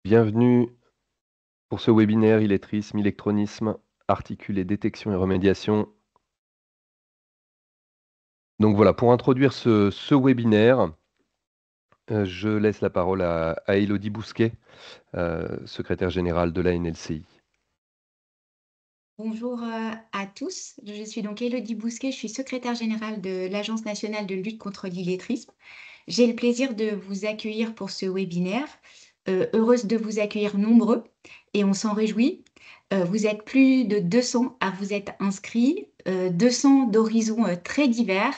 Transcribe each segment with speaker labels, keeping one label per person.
Speaker 1: Bienvenue pour ce webinaire illettrisme, électronisme, articulé, détection et remédiation. Donc voilà, pour introduire ce webinaire, je laisse la parole à Élodie Bousquet, secrétaire générale de la NLCI.
Speaker 2: Bonjour à tous, je suis donc Élodie Bousquet, je suis secrétaire générale de l'Agence nationale de lutte contre l'illettrisme. J'ai le plaisir de vous accueillir pour ce webinaire. Heureuse de vous accueillir nombreux et on s'en réjouit. Vous êtes plus de 200 à vous être inscrits, 200 d'horizons très divers.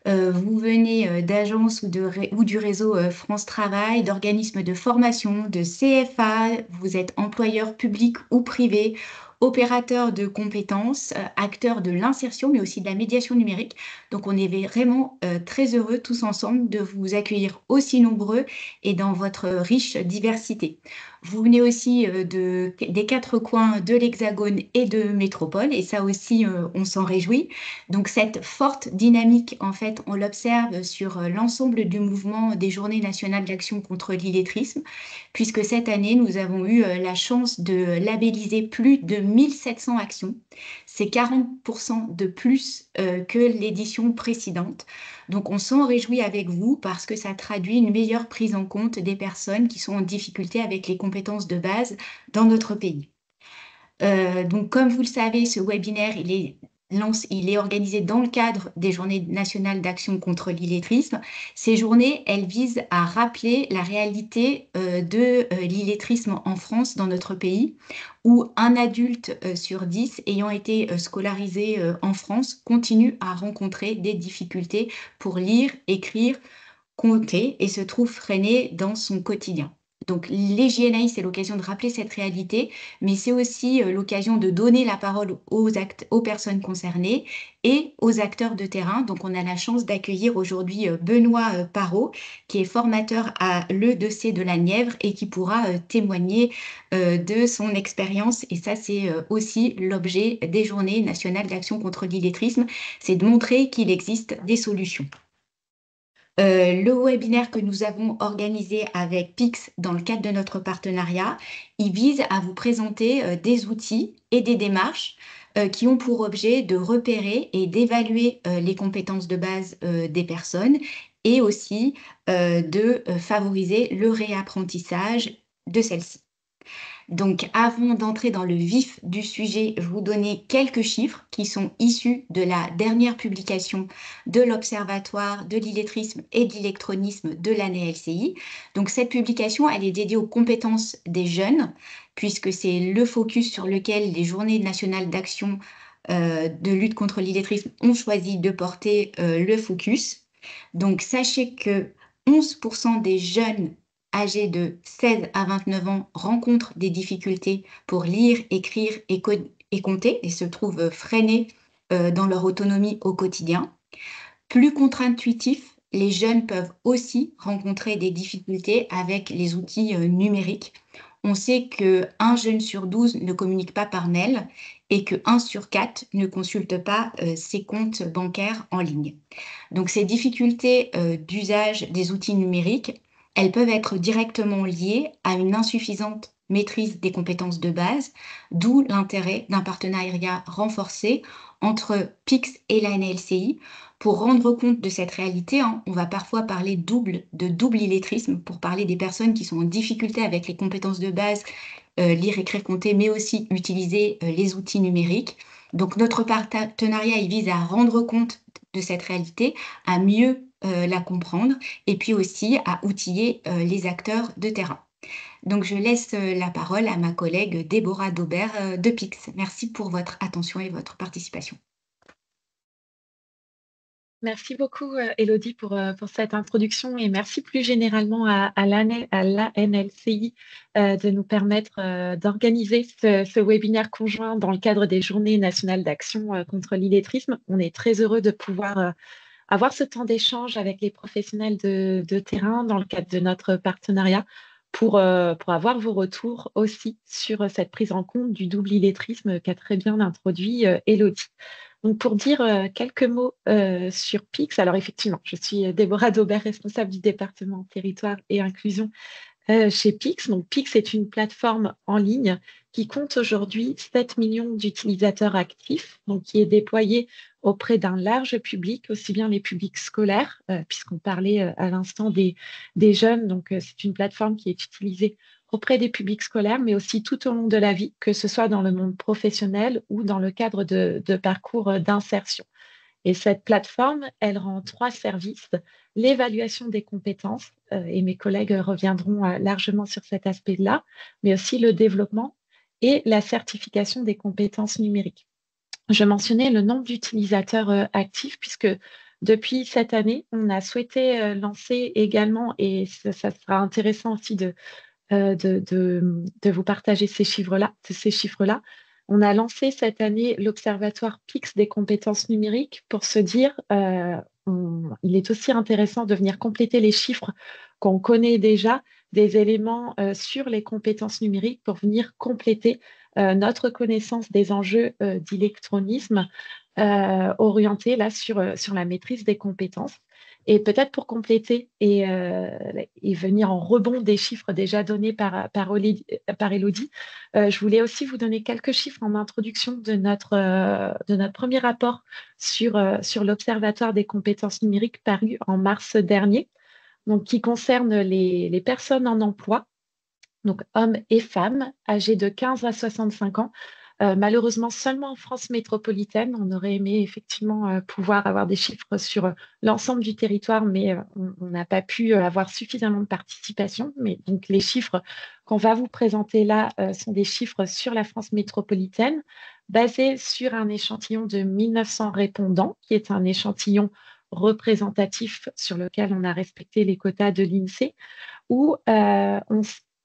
Speaker 2: Vous venez d'agences ou du réseau France Travail, d'organismes de formation, de CFA, vous êtes employeur public ou privé, opérateurs de compétences, acteurs de l'insertion, mais aussi de la médiation numérique. Donc, on est vraiment très heureux tous ensemble de vous accueillir aussi nombreux et dans votre riche diversité. Vous venez aussi des quatre coins de l'Hexagone et de métropole, et ça aussi, on s'en réjouit. Donc, cette forte dynamique, en fait, on l'observe sur l'ensemble du mouvement des Journées nationales d'action contre l'illettrisme, puisque cette année, nous avons eu la chance de labelliser plus de 1700 actions. C'est 40% de plus que l'édition précédente. Donc, on s'en réjouit avec vous parce que ça traduit une meilleure prise en compte des personnes qui sont en difficulté avec les compétences de base dans notre pays. Donc, comme vous le savez, ce webinaire, il est organisé dans le cadre des Journées nationales d'action contre l'illettrisme. Ces journées, elles visent à rappeler la réalité de l'illettrisme en France, dans notre pays, où un adulte sur 10 ayant été scolarisé en France continue à rencontrer des difficultés pour lire, écrire, compter et se trouve freiné dans son quotidien. Donc, les JNI, c'est l'occasion de rappeler cette réalité, mais c'est aussi l'occasion de donner la parole aux personnes concernées et aux acteurs de terrain. Donc, on a la chance d'accueillir aujourd'hui Benoît Parot, qui est formateur à l'E2C de la Nièvre et qui pourra témoigner de son expérience. Et ça, c'est aussi l'objet des Journées nationales d'action contre l'illettrisme, c'est de montrer qu'il existe des solutions. Le webinaire que nous avons organisé avec Pix dans le cadre de notre partenariat, il vise à vous présenter des outils et des démarches qui ont pour objet de repérer et d'évaluer les compétences de base des personnes et aussi de favoriser le réapprentissage de celles-ci. Donc, avant d'entrer dans le vif du sujet, je vous donner quelques chiffres qui sont issus de la dernière publication de l'Observatoire de l'illettrisme et de l'électronisme de l'ANLCI. Donc, cette publication, elle est dédiée aux compétences des jeunes, puisque c'est le focus sur lequel les journées nationales d'action de lutte contre l'illettrisme ont choisi de porter le focus. Donc, sachez que 11% des jeunes âgés de 16 à 29 ans rencontrent des difficultés pour lire, écrire et compter et se trouvent freinés dans leur autonomie au quotidien. Plus contre-intuitif, les jeunes peuvent aussi rencontrer des difficultés avec les outils numériques. On sait qu'un jeune sur 12 ne communique pas par mail et que sur 4 ne consulte pas ses comptes bancaires en ligne. Donc ces difficultés d'usage des outils numériques, elles peuvent être directement liées à une insuffisante maîtrise des compétences de base, d'où l'intérêt d'un partenariat renforcé entre PIX et la NLCI pour rendre compte de cette réalité. On va parfois parler de double illettrisme pour parler des personnes qui sont en difficulté avec les compétences de base, lire, écrire, compter, mais aussi utiliser les outils numériques. Donc notre partenariat, il vise à rendre compte de cette réalité, à mieux la comprendre et puis aussi à outiller les acteurs de terrain. Donc je laisse la parole à ma collègue Déborah Daubert de PIX. Merci pour votre attention et votre participation.
Speaker 3: Merci beaucoup, Élodie, pour cette introduction et merci plus généralement à l'ANLCI de nous permettre d'organiser ce webinaire conjoint dans le cadre des Journées nationales d'action contre l'illettrisme. On est très heureux de pouvoir avoir ce temps d'échange avec les professionnels de terrain dans le cadre de notre partenariat pour avoir vos retours aussi sur cette prise en compte du double illettrisme qu'a très bien introduit Élodie. Donc, pour dire quelques mots sur PIX, alors effectivement, je suis Déborah Daubert, responsable du département territoire et inclusion chez Pix. Donc, Pix est une plateforme en ligne qui compte aujourd'hui 7 millions d'utilisateurs actifs, donc qui est déployée auprès d'un large public, aussi bien les publics scolaires, puisqu'on parlait à l'instant des jeunes. Donc, c'est une plateforme qui est utilisée auprès des publics scolaires, mais aussi tout au long de la vie, que ce soit dans le monde professionnel ou dans le cadre de parcours d'insertion. Et cette plateforme, elle rend 3 services: l'évaluation des compétences, et mes collègues reviendront largement sur cet aspect-là, mais aussi le développement et la certification des compétences numériques. Je mentionnais le nombre d'utilisateurs actifs, puisque depuis cette année, on a souhaité lancer également, et ça sera intéressant aussi de vous partager ces chiffres-là. On a lancé cette année l'Observatoire PIX des compétences numériques pour se dire, il est aussi intéressant de venir compléter les chiffres qu'on connaît déjà, des éléments sur les compétences numériques pour venir compléter notre connaissance des enjeux d'électronisme orientés là sur la maîtrise des compétences. Et peut-être pour compléter et venir en rebond des chiffres déjà donnés par Élodie, je voulais aussi vous donner quelques chiffres en introduction de notre premier rapport sur l'Observatoire des compétences numériques paru en mars dernier, donc qui concerne les personnes en emploi, donc hommes et femmes âgés de 15 à 65 ans. Malheureusement, seulement en France métropolitaine. On aurait aimé effectivement pouvoir avoir des chiffres sur l'ensemble du territoire, mais on n'a pas pu avoir suffisamment de participation. Mais donc, les chiffres qu'on va vous présenter là sont des chiffres sur la France métropolitaine, basés sur un échantillon de 1900 répondants, qui est un échantillon représentatif sur lequel on a respecté les quotas de l'INSEE, où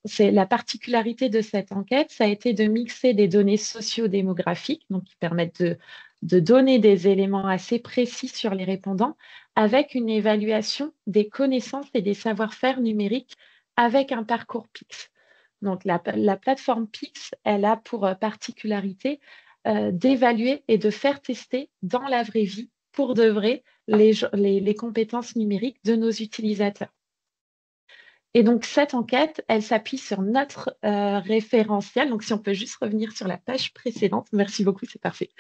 Speaker 3: c'est la particularité de cette enquête, ça a été de mixer des données sociodémographiques, donc qui permettent de donner des éléments assez précis sur les répondants, avec une évaluation des connaissances et des savoir-faire numériques avec un parcours PIX. Donc la plateforme PIX, elle a pour particularité d'évaluer et de faire tester dans la vraie vie, pour de vrai, les compétences numériques de nos utilisateurs. Et donc, cette enquête, elle s'appuie sur notre référentiel. Donc, si on peut juste revenir sur la page précédente. Merci beaucoup, c'est parfait.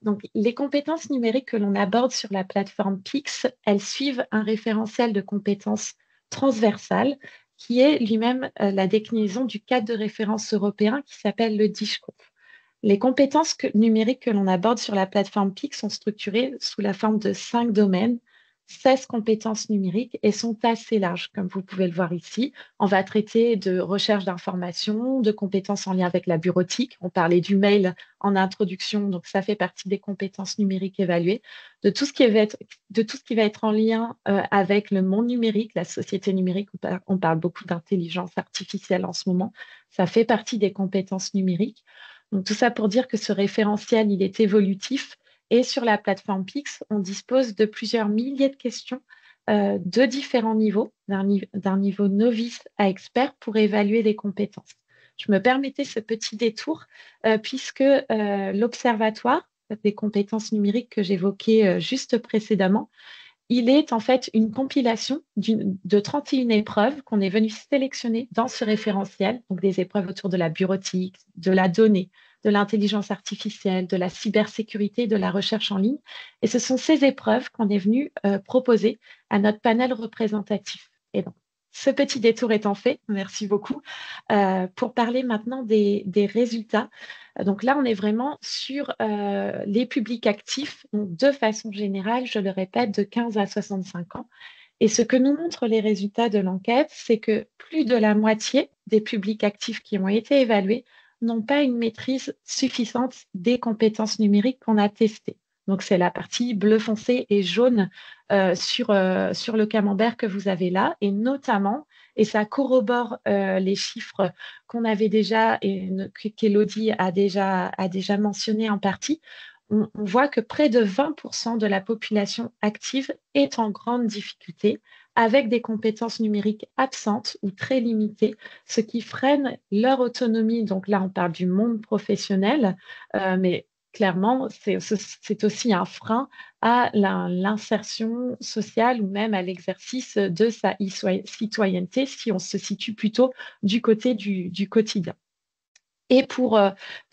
Speaker 3: Donc, les compétences numériques que l'on aborde sur la plateforme PIX, elles suivent un référentiel de compétences transversales qui est lui-même la déclinaison du cadre de référence européen qui s'appelle le DISCOMP. Les compétences numériques que l'on aborde sur la plateforme PIX sont structurées sous la forme de 5 domaines, 16 compétences numériques, et sont assez larges, comme vous pouvez le voir ici. On va traiter de recherche d'informations, de compétences en lien avec la bureautique. On parlait du mail en introduction, donc ça fait partie des compétences numériques évaluées, de tout ce qui va être en lien avec le monde numérique, la société numérique. On parle beaucoup d'intelligence artificielle en ce moment. Ça fait partie des compétences numériques. Donc, tout ça pour dire que ce référentiel, il est évolutif. Et sur la plateforme PIX, on dispose de plusieurs milliers de questions de différents niveaux, d'un niveau novice à expert, pour évaluer les compétences. Je me permettais ce petit détour puisque l'Observatoire des compétences numériques que j'évoquais juste précédemment, il est en fait une compilation de 31 épreuves qu'on est venu sélectionner dans ce référentiel, donc des épreuves autour de la bureautique, de la donnée, de l'intelligence artificielle, de la cybersécurité, de la recherche en ligne. Et ce sont ces épreuves qu'on est venu proposer à notre panel représentatif. Et donc, ce petit détour étant fait, merci beaucoup, pour parler maintenant des résultats. Donc là, on est vraiment sur les publics actifs, donc de façon générale, je le répète, de 15 à 65 ans. Et ce que nous montrent les résultats de l'enquête, c'est que plus de la moitié des publics actifs qui ont été évalués n'ont pas une maîtrise suffisante des compétences numériques qu'on a testées. Donc, c'est la partie bleu foncé et jaune sur le camembert que vous avez là, et notamment, et ça corrobore les chiffres qu'on avait déjà et qu'Élodie a déjà mentionné en partie. On voit que près de 20% de la population active est en grande difficulté, avec des compétences numériques absentes ou très limitées, ce qui freine leur autonomie. Donc là, on parle du monde professionnel, mais clairement, c'est aussi un frein à l'insertion sociale ou même à l'exercice de sa citoyenneté si on se situe plutôt du côté du quotidien. Et pour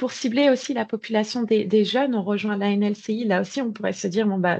Speaker 3: cibler aussi la population des jeunes, on rejoint la NLCI. Là aussi, on pourrait se dire, bon, bah,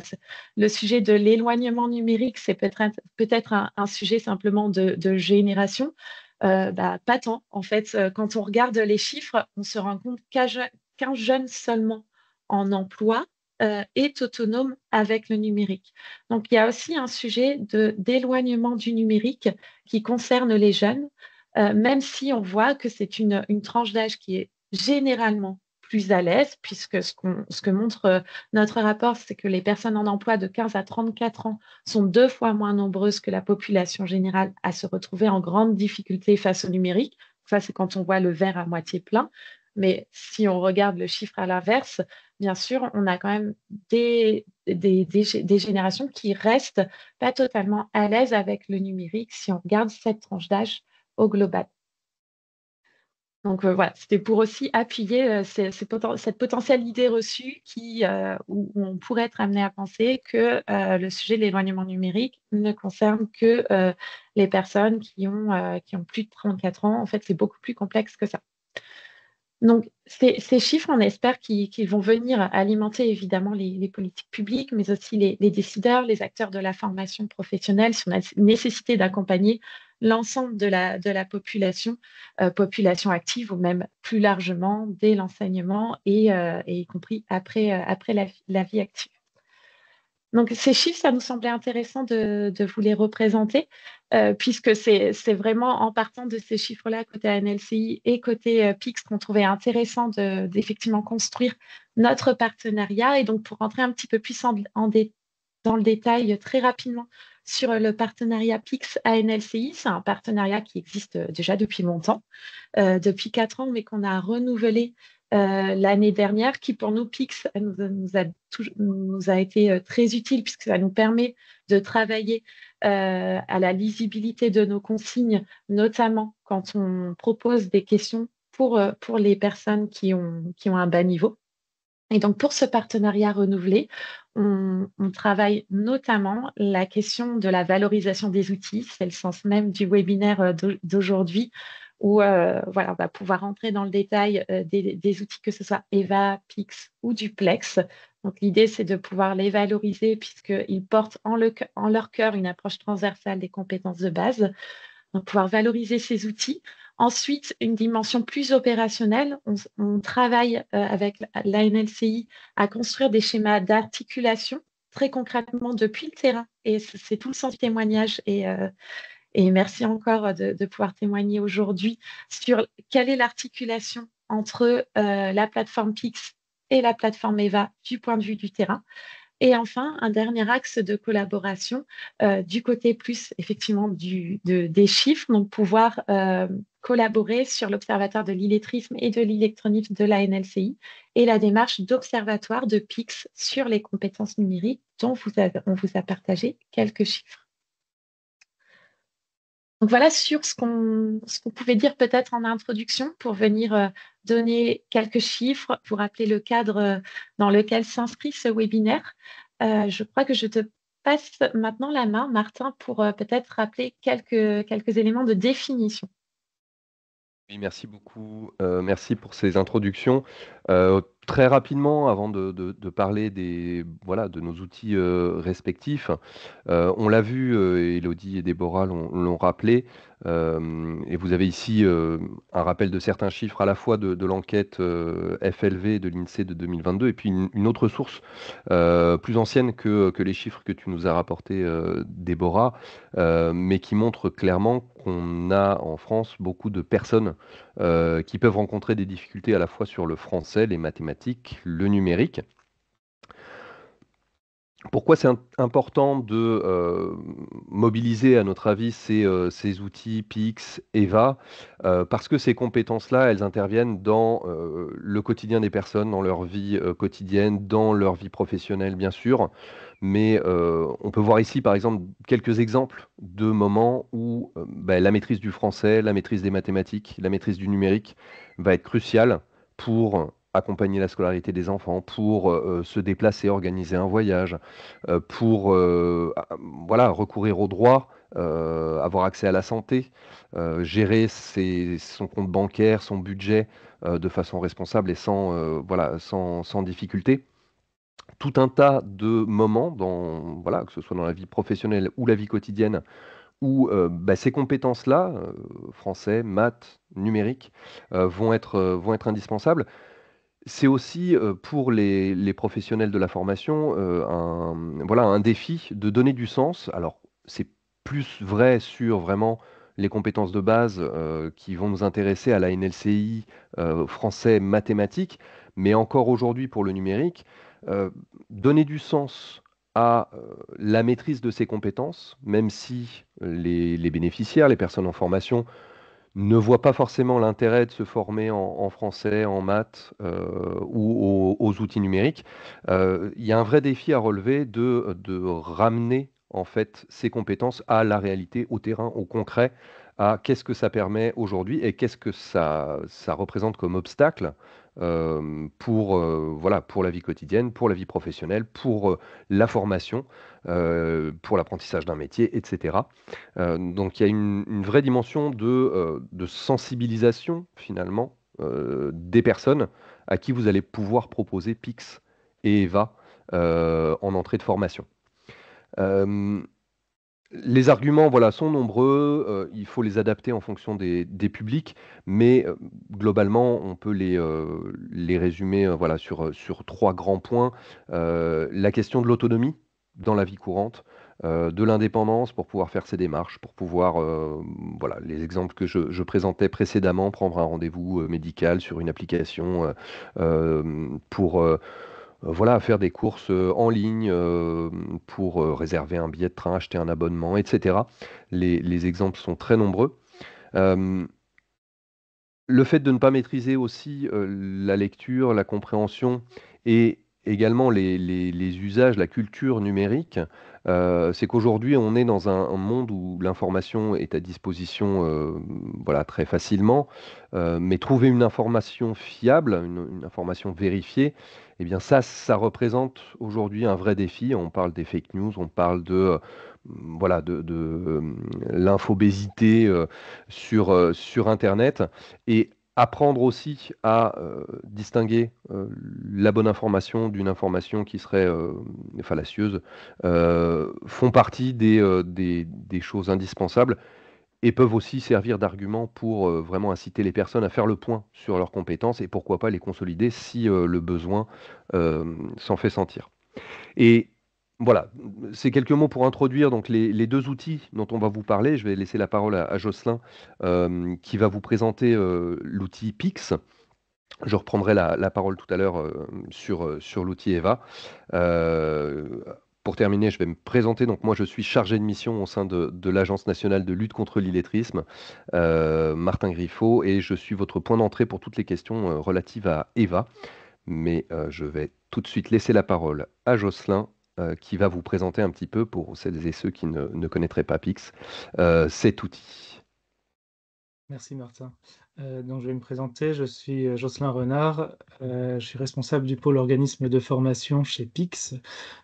Speaker 3: le sujet de l'éloignement numérique, c'est peut-être un sujet simplement de génération. Bah, pas tant. En fait, quand on regarde les chiffres, on se rend compte qu'un jeune seulement en emploi est autonome avec le numérique. Donc, il y a aussi un sujet d'éloignement du numérique qui concerne les jeunes, même si on voit que c'est une tranche d'âge qui est généralement plus à l'aise, puisque ce que montre notre rapport, c'est que les personnes en emploi de 15 à 34 ans sont 2 fois moins nombreuses que la population générale à se retrouver en grande difficulté face au numérique. Ça, c'est quand on voit le verre à moitié plein. Mais si on regarde le chiffre à l'inverse, bien sûr, on a quand même des générations qui restent pas totalement à l'aise avec le numérique si on regarde cette tranche d'âge au global. Donc voilà, c'était pour aussi appuyer cette potentielle idée reçue où on pourrait être amené à penser que le sujet de l'éloignement numérique ne concerne que les personnes qui ont plus de 34 ans. En fait, c'est beaucoup plus complexe que ça. Donc, ces chiffres, on espère qu'ils vont venir alimenter évidemment les politiques publiques, mais aussi les décideurs, les acteurs de la formation professionnelle sur la nécessité d'accompagner l'ensemble de la population, population active ou même plus largement dès l'enseignement et y compris après la vie active. Donc, ces chiffres, ça nous semblait intéressant de vous les représenter, puisque c'est vraiment en partant de ces chiffres-là, côté NLCI et côté PIX, qu'on trouvait intéressant d'effectivement construire notre partenariat. Et donc, pour rentrer un petit peu plus dans le détail très rapidement sur le partenariat PIX à NLCI, c'est un partenariat qui existe déjà depuis longtemps, depuis 4 ans, mais qu'on a renouvelé l'année dernière, qui pour nous, PIX, nous a été très utile puisque ça nous permet de travailler à la lisibilité de nos consignes, notamment quand on propose des questions pour les personnes qui ont un bas niveau. Et donc, pour ce partenariat renouvelé, on travaille notamment la question de la valorisation des outils. C'est le sens même du webinaire d'aujourd'hui, où voilà, on va pouvoir entrer dans le détail des outils, que ce soit EVA, PIX ou Duplex. Donc, l'idée, c'est de pouvoir les valoriser puisqu'ils portent en leur cœur une approche transversale des compétences de base. Donc, pouvoir valoriser ces outils. Ensuite, une dimension plus opérationnelle, on travaille avec la NLCI à construire des schémas d'articulation très concrètement depuis le terrain. Et c'est tout le sens du témoignage. Et merci encore de pouvoir témoigner aujourd'hui sur quelle est l'articulation entre la plateforme PIX et la plateforme EVA du point de vue du terrain. Et enfin, un dernier axe de collaboration du côté plus effectivement des chiffres, donc pouvoir collaborer sur l'observatoire de l'illettrisme et de l'électronisme de la NLCI et la démarche d'observatoire de PIX sur les compétences numériques dont on vous a partagé quelques chiffres. Donc voilà sur ce qu'on pouvait dire peut-être en introduction pour venir donner quelques chiffres, pour rappeler le cadre dans lequel s'inscrit ce webinaire. Je crois que je te passe maintenant la main, Martin, pour peut-être rappeler quelques éléments de définition.
Speaker 1: Oui, merci beaucoup. Merci pour ces introductions. Très rapidement, avant de parler de nos outils respectifs, on l'a vu, Élodie et Déborah l'ont rappelé, et vous avez ici un rappel de certains chiffres à la fois de l'enquête FLV de l'INSEE de 2022 et puis une autre source plus ancienne que les chiffres que tu nous as rapportés, Déborah, mais qui montre clairement qu'on a en France beaucoup de personnes qui peuvent rencontrer des difficultés à la fois sur le français, les mathématiques, le numérique. Pourquoi c'est important de mobiliser, à notre avis, ces outils PIX, EVA? Parce que ces compétences-là, elles interviennent dans le quotidien des personnes, dans leur vie quotidienne, dans leur vie professionnelle, bien sûr. Mais on peut voir ici, par exemple, quelques exemples de moments où la maîtrise du français, la maîtrise des mathématiques, la maîtrise du numérique va être cruciale pour accompagner la scolarité des enfants, pour se déplacer, organiser un voyage, pour voilà, recourir aux droits, avoir accès à la santé, gérer son compte bancaire, son budget de façon responsable et voilà, sans difficulté. Tout un tas de moments, voilà, que ce soit dans la vie professionnelle ou la vie quotidienne, où bah, ces compétences-là, français, maths, numérique, vont être indispensables. C'est aussi, pour les professionnels de la formation, voilà, un défi de donner du sens. Alors, c'est plus vrai sur vraiment les compétences de base, qui vont nous intéresser à la NLCI, français, mathématiques, mais encore aujourd'hui pour le numérique, heu, donner du sens à, la maîtrise de ces compétences, même si les bénéficiaires, les personnes en formation ne voient pas forcément l'intérêt de se former en français, en maths, ou aux outils numériques. Il y a un vrai défi à relever de ramener, en fait, ces compétences à la réalité, au terrain, au concret, à qu'est-ce que ça permet aujourd'hui et qu'est-ce que ça représente comme obstacle, pour, voilà, pour la vie quotidienne, pour la vie professionnelle, pour, la formation, pour l'apprentissage d'un métier et cetera. Donc il y a une vraie dimension de sensibilisation finalement, des personnes à qui vous allez pouvoir proposer Pix et Eva, en entrée de formation. Hem, les arguments, voilà, sont nombreux, il faut les adapter en fonction des publics, mais globalement, on peut les résumer, voilà, sur 3 grands points. La question de l'autonomie dans la vie courante, de l'indépendance pour pouvoir faire ses démarches, pour pouvoir, voilà, les exemples que je présentais précédemment, prendre un rendez-vous, médical sur une application, pour, voilà, faire des courses, en ligne, pour, réserver un billet de train, acheter un abonnement et cetera. Les exemples sont très nombreux. Hem, le fait de ne pas maîtriser aussi, la lecture, la compréhension et également les usages, la culture numérique, c'est qu'aujourd'hui on est dans un monde où l'information est à disposition, voilà, très facilement, mais trouver une information fiable, une information vérifiée, eh bien ça représente aujourd'hui un vrai défi. On parle des fake news, on parle voilà, l'infobésité, sur internet et apprendre aussi à, distinguer, la bonne information d'une information qui serait, fallacieuse, font partie des choses indispensables et peuvent aussi servir d'argument pour, vraiment inciter les personnes à faire le point sur leurs compétences et pourquoi pas les consolider si, le besoin, s'en fait sentir. Et voilà, c'est quelques mots pour introduire donc les 2 outils dont on va vous parler. Je vais laisser la parole à Jocelyn, qui va vous présenter, l'outil Pix. Je reprendrai la parole tout à l'heure, sur l'outil Eva. Heu, pour terminer, je vais me présenter. Donc moi, je suis chargé de mission au sein de l'Agence nationale de lutte contre l'illettrisme, Martin Griffo et je suis votre point d'entrée pour toutes les questions, relatives à Eva. Mais je vais tout de suite laisser la parole à Jocelyn, qui va vous présenter un petit peu, pour celles et ceux qui ne connaîtraient pas Pix, cet outil.
Speaker 4: Merci Martin. Donc je vais me présenter, je suis Jocelyn Renard, je suis responsable du pôle organisme de formation chez Pix.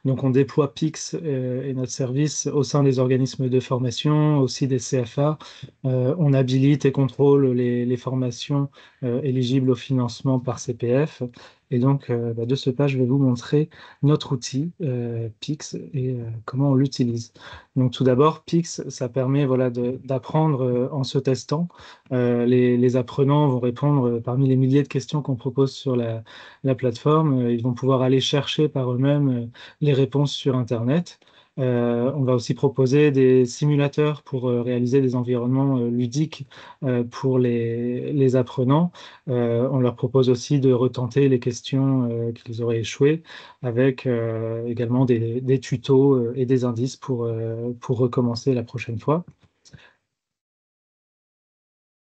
Speaker 4: Donc on déploie Pix et notre service au sein des organismes de formation, aussi des CFA. On habilite et contrôle les formations éligibles au financement par CPF. Et donc de ce pas, je vais vous montrer notre outil Pix et comment on l'utilise. Donc tout d'abord, Pix, ça permet voilà, d'apprendre en se testant. Les apprenants vont répondre parmi les milliers de questions qu'on propose sur la plateforme. Ils vont pouvoir aller chercher par eux-mêmes les réponses sur Internet. On va aussi proposer des simulateurs pour réaliser des environnements ludiques pour les apprenants. On leur propose aussi de retenter les questions qu'ils auraient échouées avec également des tutos et des indices pour recommencer la prochaine fois.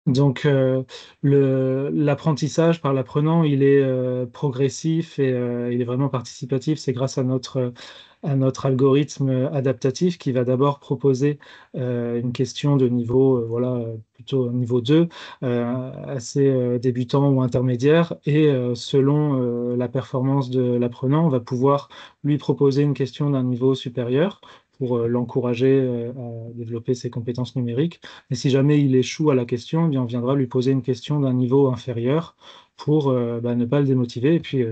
Speaker 4: Donc, l'apprentissage par l'apprenant, il est progressif et il est vraiment participatif. C'est grâce à notre algorithme adaptatif qui va d'abord proposer une question de niveau, voilà, plutôt niveau 2, assez débutant ou intermédiaire. Et selon la performance de l'apprenant, on va pouvoir lui proposer une question d'un niveau supérieur pour l'encourager à développer ses compétences numériques. Et si jamais il échoue à la question, eh bien, on viendra lui poser une question d'un niveau inférieur pour ne pas le démotiver et puis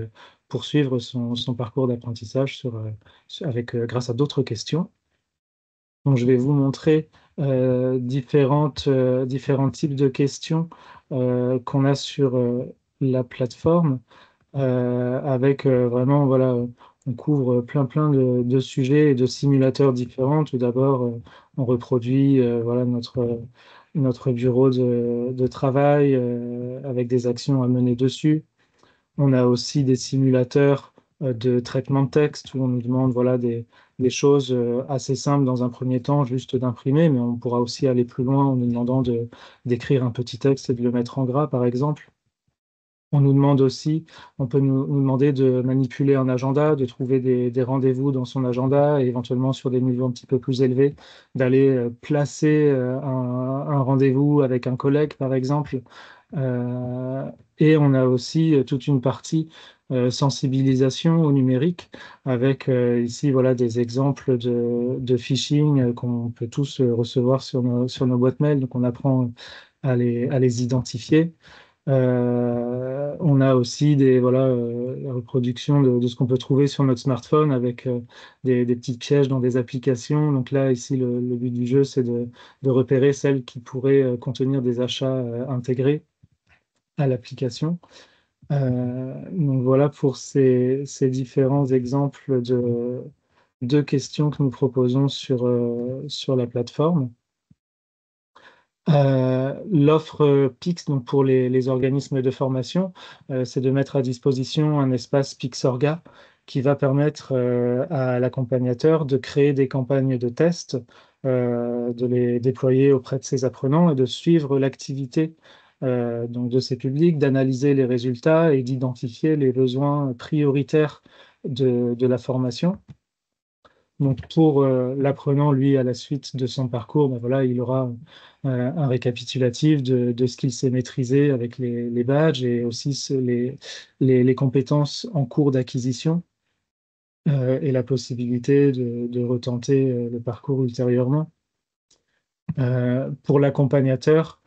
Speaker 4: poursuivre son parcours d'apprentissage grâce à d'autres questions. Donc, je vais vous montrer différents types de questions qu'on a sur la plateforme avec vraiment, voilà, on couvre plein de sujets et de simulateurs différents. Tout d'abord, on reproduit voilà, notre bureau de travail avec des actions à mener dessus. On a aussi des simulateurs de traitement de texte où on nous demande voilà, des choses assez simples dans un premier temps, juste d'imprimer, mais on pourra aussi aller plus loin en nous demandant d'écrire un petit texte et de le mettre en gras, par exemple. On nous demande aussi, on peut nous demander de manipuler un agenda, de trouver des rendez-vous dans son agenda et éventuellement sur des niveaux un petit peu plus élevés, d'aller placer un rendez-vous avec un collègue, par exemple. Et on a aussi toute une partie sensibilisation au numérique avec ici voilà, des exemples de phishing qu'on peut tous recevoir sur nos boîtes mail. Donc on apprend à les identifier. On a aussi la reproduction de ce qu'on peut trouver sur notre smartphone avec des petits pièges dans des applications. Donc là, ici, le but du jeu, c'est de repérer celles qui pourraient contenir des achats intégrés à l'application. Donc voilà pour ces différents exemples de questions que nous proposons sur la plateforme. L'offre PIX, donc pour les organismes de formation, c'est de mettre à disposition un espace PIXorga qui va permettre à l'accompagnateur de créer des campagnes de test, de les déployer auprès de ses apprenants et de suivre l'activité donc de ces publics, d'analyser les résultats et d'identifier les besoins prioritaires de la formation. Donc pour l'apprenant, lui, à la suite de son parcours, ben voilà, il aura un récapitulatif de ce qu'il sait maîtriser avec les badges et aussi les compétences en cours d'acquisition et la possibilité de retenter le parcours ultérieurement. Pour l'accompagnateur,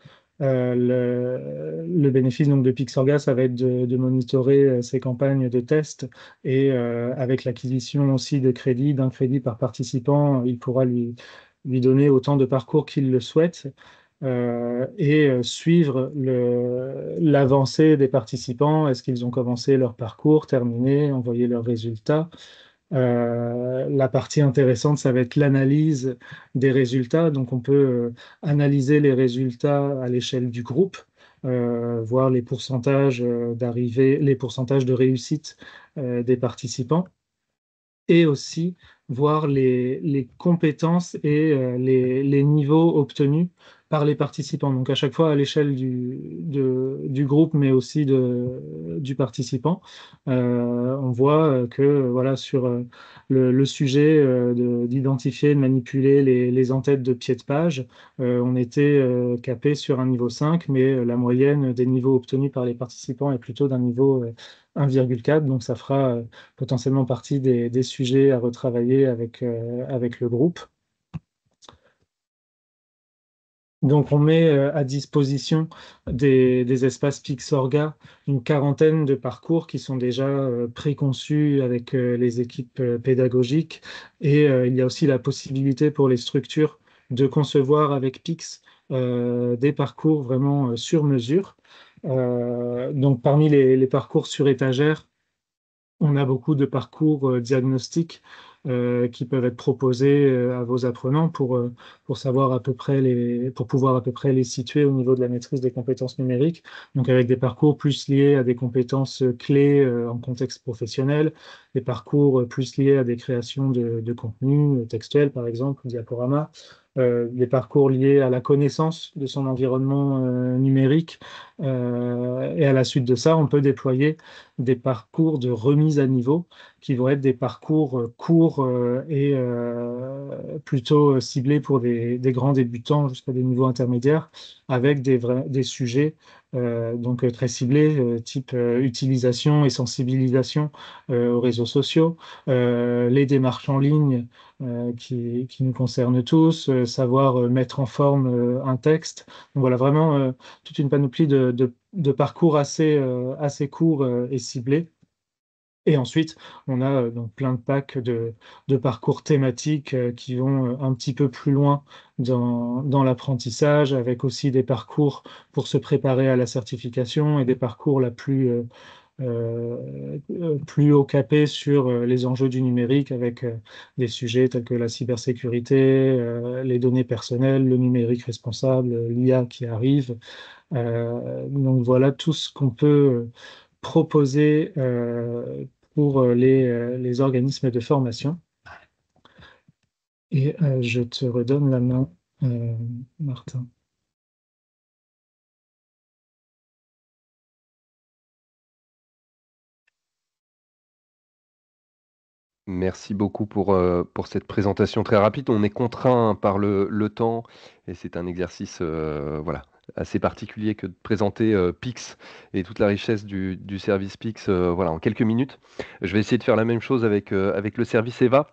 Speaker 4: le bénéfice donc, de Pixorga, ça va être de monitorer ses campagnes de test et avec l'acquisition aussi de crédits, d'un crédit par participant, il pourra lui donner autant de parcours qu'il le souhaite et suivre l'avancée des participants. Est-ce qu'ils ont commencé leur parcours, terminé, envoyé leurs résultats? La partie intéressante, ça va être l'analyse des résultats. Donc, on peut analyser les résultats à l'échelle du groupe, voir les pourcentages d'arrivée, les pourcentages de réussite des participants, et aussi voir les compétences et les niveaux obtenus par les participants. Donc à chaque fois à l'échelle du groupe, mais aussi du participant, on voit que voilà, sur le sujet d'identifier, de manipuler les en-têtes de pied de page, on était capé sur un niveau 5, mais la moyenne des niveaux obtenus par les participants est plutôt d'un niveau 1,4, donc ça fera potentiellement partie des sujets à retravailler avec le groupe. Donc on met à disposition des espaces Pixorga une quarantaine de parcours qui sont déjà préconçus avec les équipes pédagogiques et il y a aussi la possibilité pour les structures de concevoir avec Pix des parcours vraiment sur mesure. Donc parmi les parcours sur étagère, on a beaucoup de parcours diagnostiques qui peuvent être proposés à vos apprenants pour savoir à peu près pour pouvoir à peu près les situer au niveau de la maîtrise des compétences numériques. Donc avec des parcours plus liés à des compétences clés en contexte professionnel, des parcours plus liés à des créations de contenu textuel par exemple, diaporama, des parcours liés à la connaissance de son environnement numérique. Et à la suite de ça, on peut déployer des parcours de remise à niveau qui vont être des parcours courts et plutôt ciblés pour des grands débutants jusqu'à des niveaux intermédiaires, avec des sujets donc très ciblés, type utilisation et sensibilisation aux réseaux sociaux, les démarches en ligne qui nous concernent tous, savoir mettre en forme un texte. Donc voilà, vraiment toute une panoplie de parcours assez courts et ciblés. Et ensuite, on a donc plein de packs de parcours thématiques qui vont un petit peu plus loin dans l'apprentissage, avec aussi des parcours pour se préparer à la certification et des parcours plus haut capés sur les enjeux du numérique, avec des sujets tels que la cybersécurité, les données personnelles, le numérique responsable, l'IA qui arrive. Donc voilà tout ce qu'on peut proposer pour les organismes de formation. Et je te redonne la main, Martin.
Speaker 1: Merci beaucoup pour cette présentation très rapide. On est contraint par le temps et c'est un exercice voilà, assez particulier que de présenter Pix et toute la richesse du service Pix voilà, en quelques minutes. Je vais essayer de faire la même chose avec le service EVA.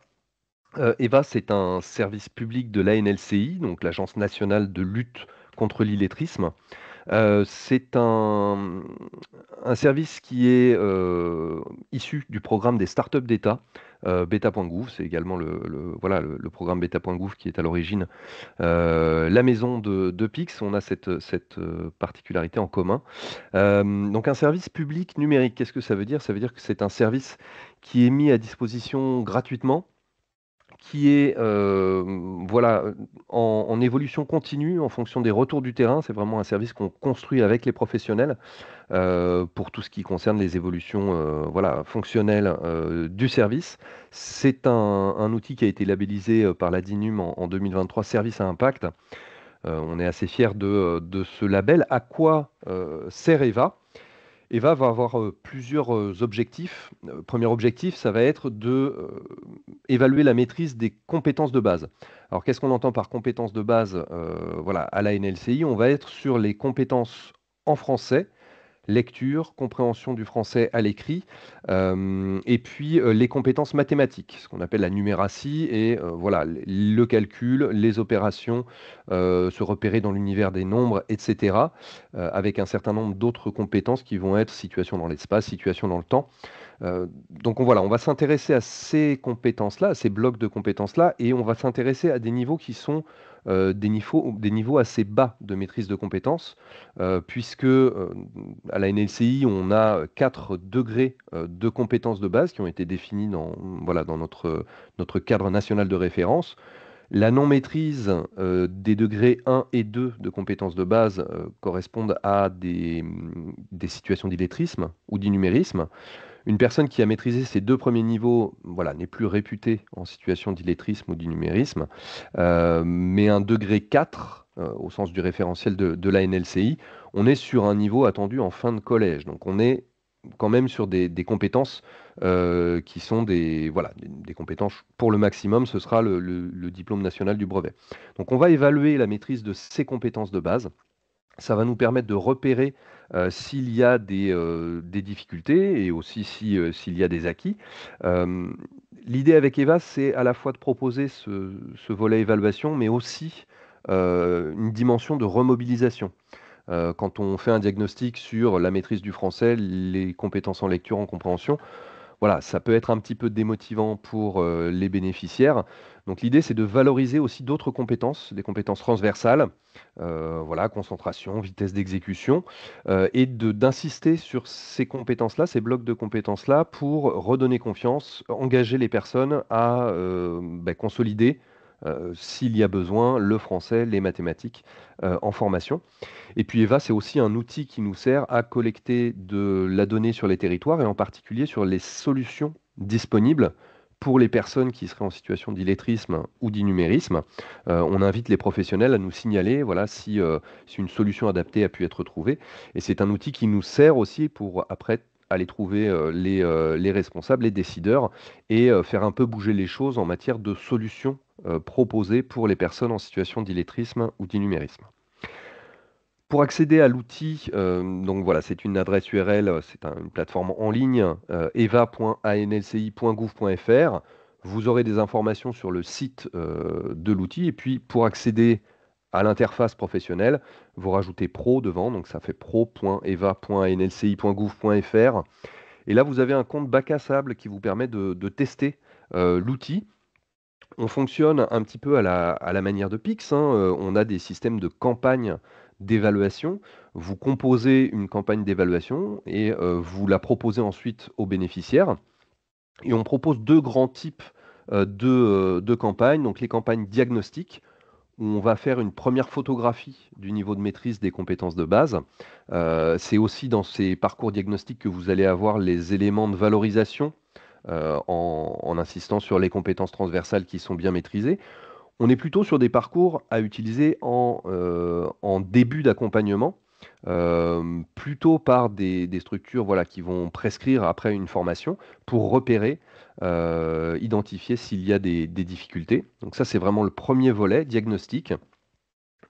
Speaker 1: EVA, c'est un service public de l'ANLCI, donc l'Agence nationale de lutte contre l'illettrisme. C'est un service qui est issu du programme des startups d'État, beta.gouv, c'est également voilà, le programme beta.gouv qui est à l'origine la maison de Pix. On a cette particularité en commun. Donc un service public numérique, qu'est-ce que ça veut dire? Ça veut dire que c'est un service qui est mis à disposition gratuitement, qui est voilà, en évolution continue en fonction des retours du terrain. C'est vraiment un service qu'on construit avec les professionnels pour tout ce qui concerne les évolutions voilà, fonctionnelles du service. C'est un outil qui a été labellisé par la DINUM en 2023, Service à impact. On est assez fiers de ce label. À quoi sert EVA? EVA va avoir plusieurs objectifs. Premier objectif, ça va être de évaluer la maîtrise des compétences de base. Alors, qu'est-ce qu'on entend par compétences de base voilà, à la NLCI? On va être sur les compétences en français, lecture, compréhension du français à l'écrit, et puis les compétences mathématiques, ce qu'on appelle la numératie, et voilà, le calcul, les opérations, se repérer dans l'univers des nombres, etc., avec un certain nombre d'autres compétences qui vont être situation dans l'espace, situation dans le temps. Donc voilà, on va s'intéresser à ces compétences-là, à ces blocs de compétences-là, et on va s'intéresser à des niveaux qui sont des niveaux assez bas de maîtrise de compétences, puisque à la NLCI, on a 4 degrés de compétences de base qui ont été définis voilà, dans notre cadre national de référence. La non-maîtrise des degrés 1 et 2 de compétences de base correspondent à des situations d'illettrisme ou d'innumérisme. Une personne qui a maîtrisé ces 2 premiers niveaux, voilà, n'est plus réputée en situation d'illettrisme ou d'innumérisme, mais un degré 4, au sens du référentiel de la NLCI, on est sur un niveau attendu en fin de collège. Donc on est quand même sur des compétences qui sont voilà, des compétences pour le maximum, ce sera le diplôme national du brevet. Donc on va évaluer la maîtrise de ces compétences de base. Ça va nous permettre de repérer s'il y a des difficultés et aussi s'il y a des acquis. L'idée avec EVA, c'est à la fois de proposer ce volet évaluation, mais aussi une dimension de remobilisation. Quand on fait un diagnostic sur la maîtrise du français, les compétences en lecture, en compréhension, voilà, ça peut être un petit peu démotivant pour les bénéficiaires. Donc l'idée, c'est de valoriser aussi d'autres compétences, des compétences transversales, voilà, concentration, vitesse d'exécution, et d'insister sur ces compétences-là, ces blocs de compétences-là, pour redonner confiance, engager les personnes à consolider, s'il y a besoin, le français, les mathématiques en formation. Et puis EVA, c'est aussi un outil qui nous sert à collecter de la donnée sur les territoires et en particulier sur les solutions disponibles pour les personnes qui seraient en situation d'illettrisme ou d'innumérisme. On invite les professionnels à nous signaler voilà, si une solution adaptée a pu être trouvée. Et c'est un outil qui nous sert aussi pour après aller trouver les responsables, les décideurs, et faire un peu bouger les choses en matière de solutions proposées pour les personnes en situation d'illettrisme ou d'innumérisme. Pour accéder à l'outil, donc voilà, c'est une adresse URL, c'est une plateforme en ligne, eva.anlci.gouv.fr. Vous aurez des informations sur le site de l'outil. Et puis, pour accéder à l'interface professionnelle, vous rajoutez pro devant, donc ça fait pro.eva.anlci.gouv.fr. Et là, vous avez un compte bac à sable qui vous permet de tester l'outil. On fonctionne un petit peu à la manière de Pix, hein. On a des systèmes de campagne d'évaluation. Vous composez une campagne d'évaluation et vous la proposez ensuite aux bénéficiaires. Et on propose deux grands types de campagnes. Donc les campagnes diagnostiques, où on va faire une première photographie du niveau de maîtrise des compétences de base. C'est aussi dans ces parcours diagnostiques que vous allez avoir les éléments de valorisation en insistant sur les compétences transversales qui sont bien maîtrisées. On est plutôt sur des parcours à utiliser en début d'accompagnement, plutôt par des structures voilà, qui vont prescrire après une formation pour repérer, identifier s'il y a des difficultés. Donc ça, c'est vraiment le premier volet, diagnostic.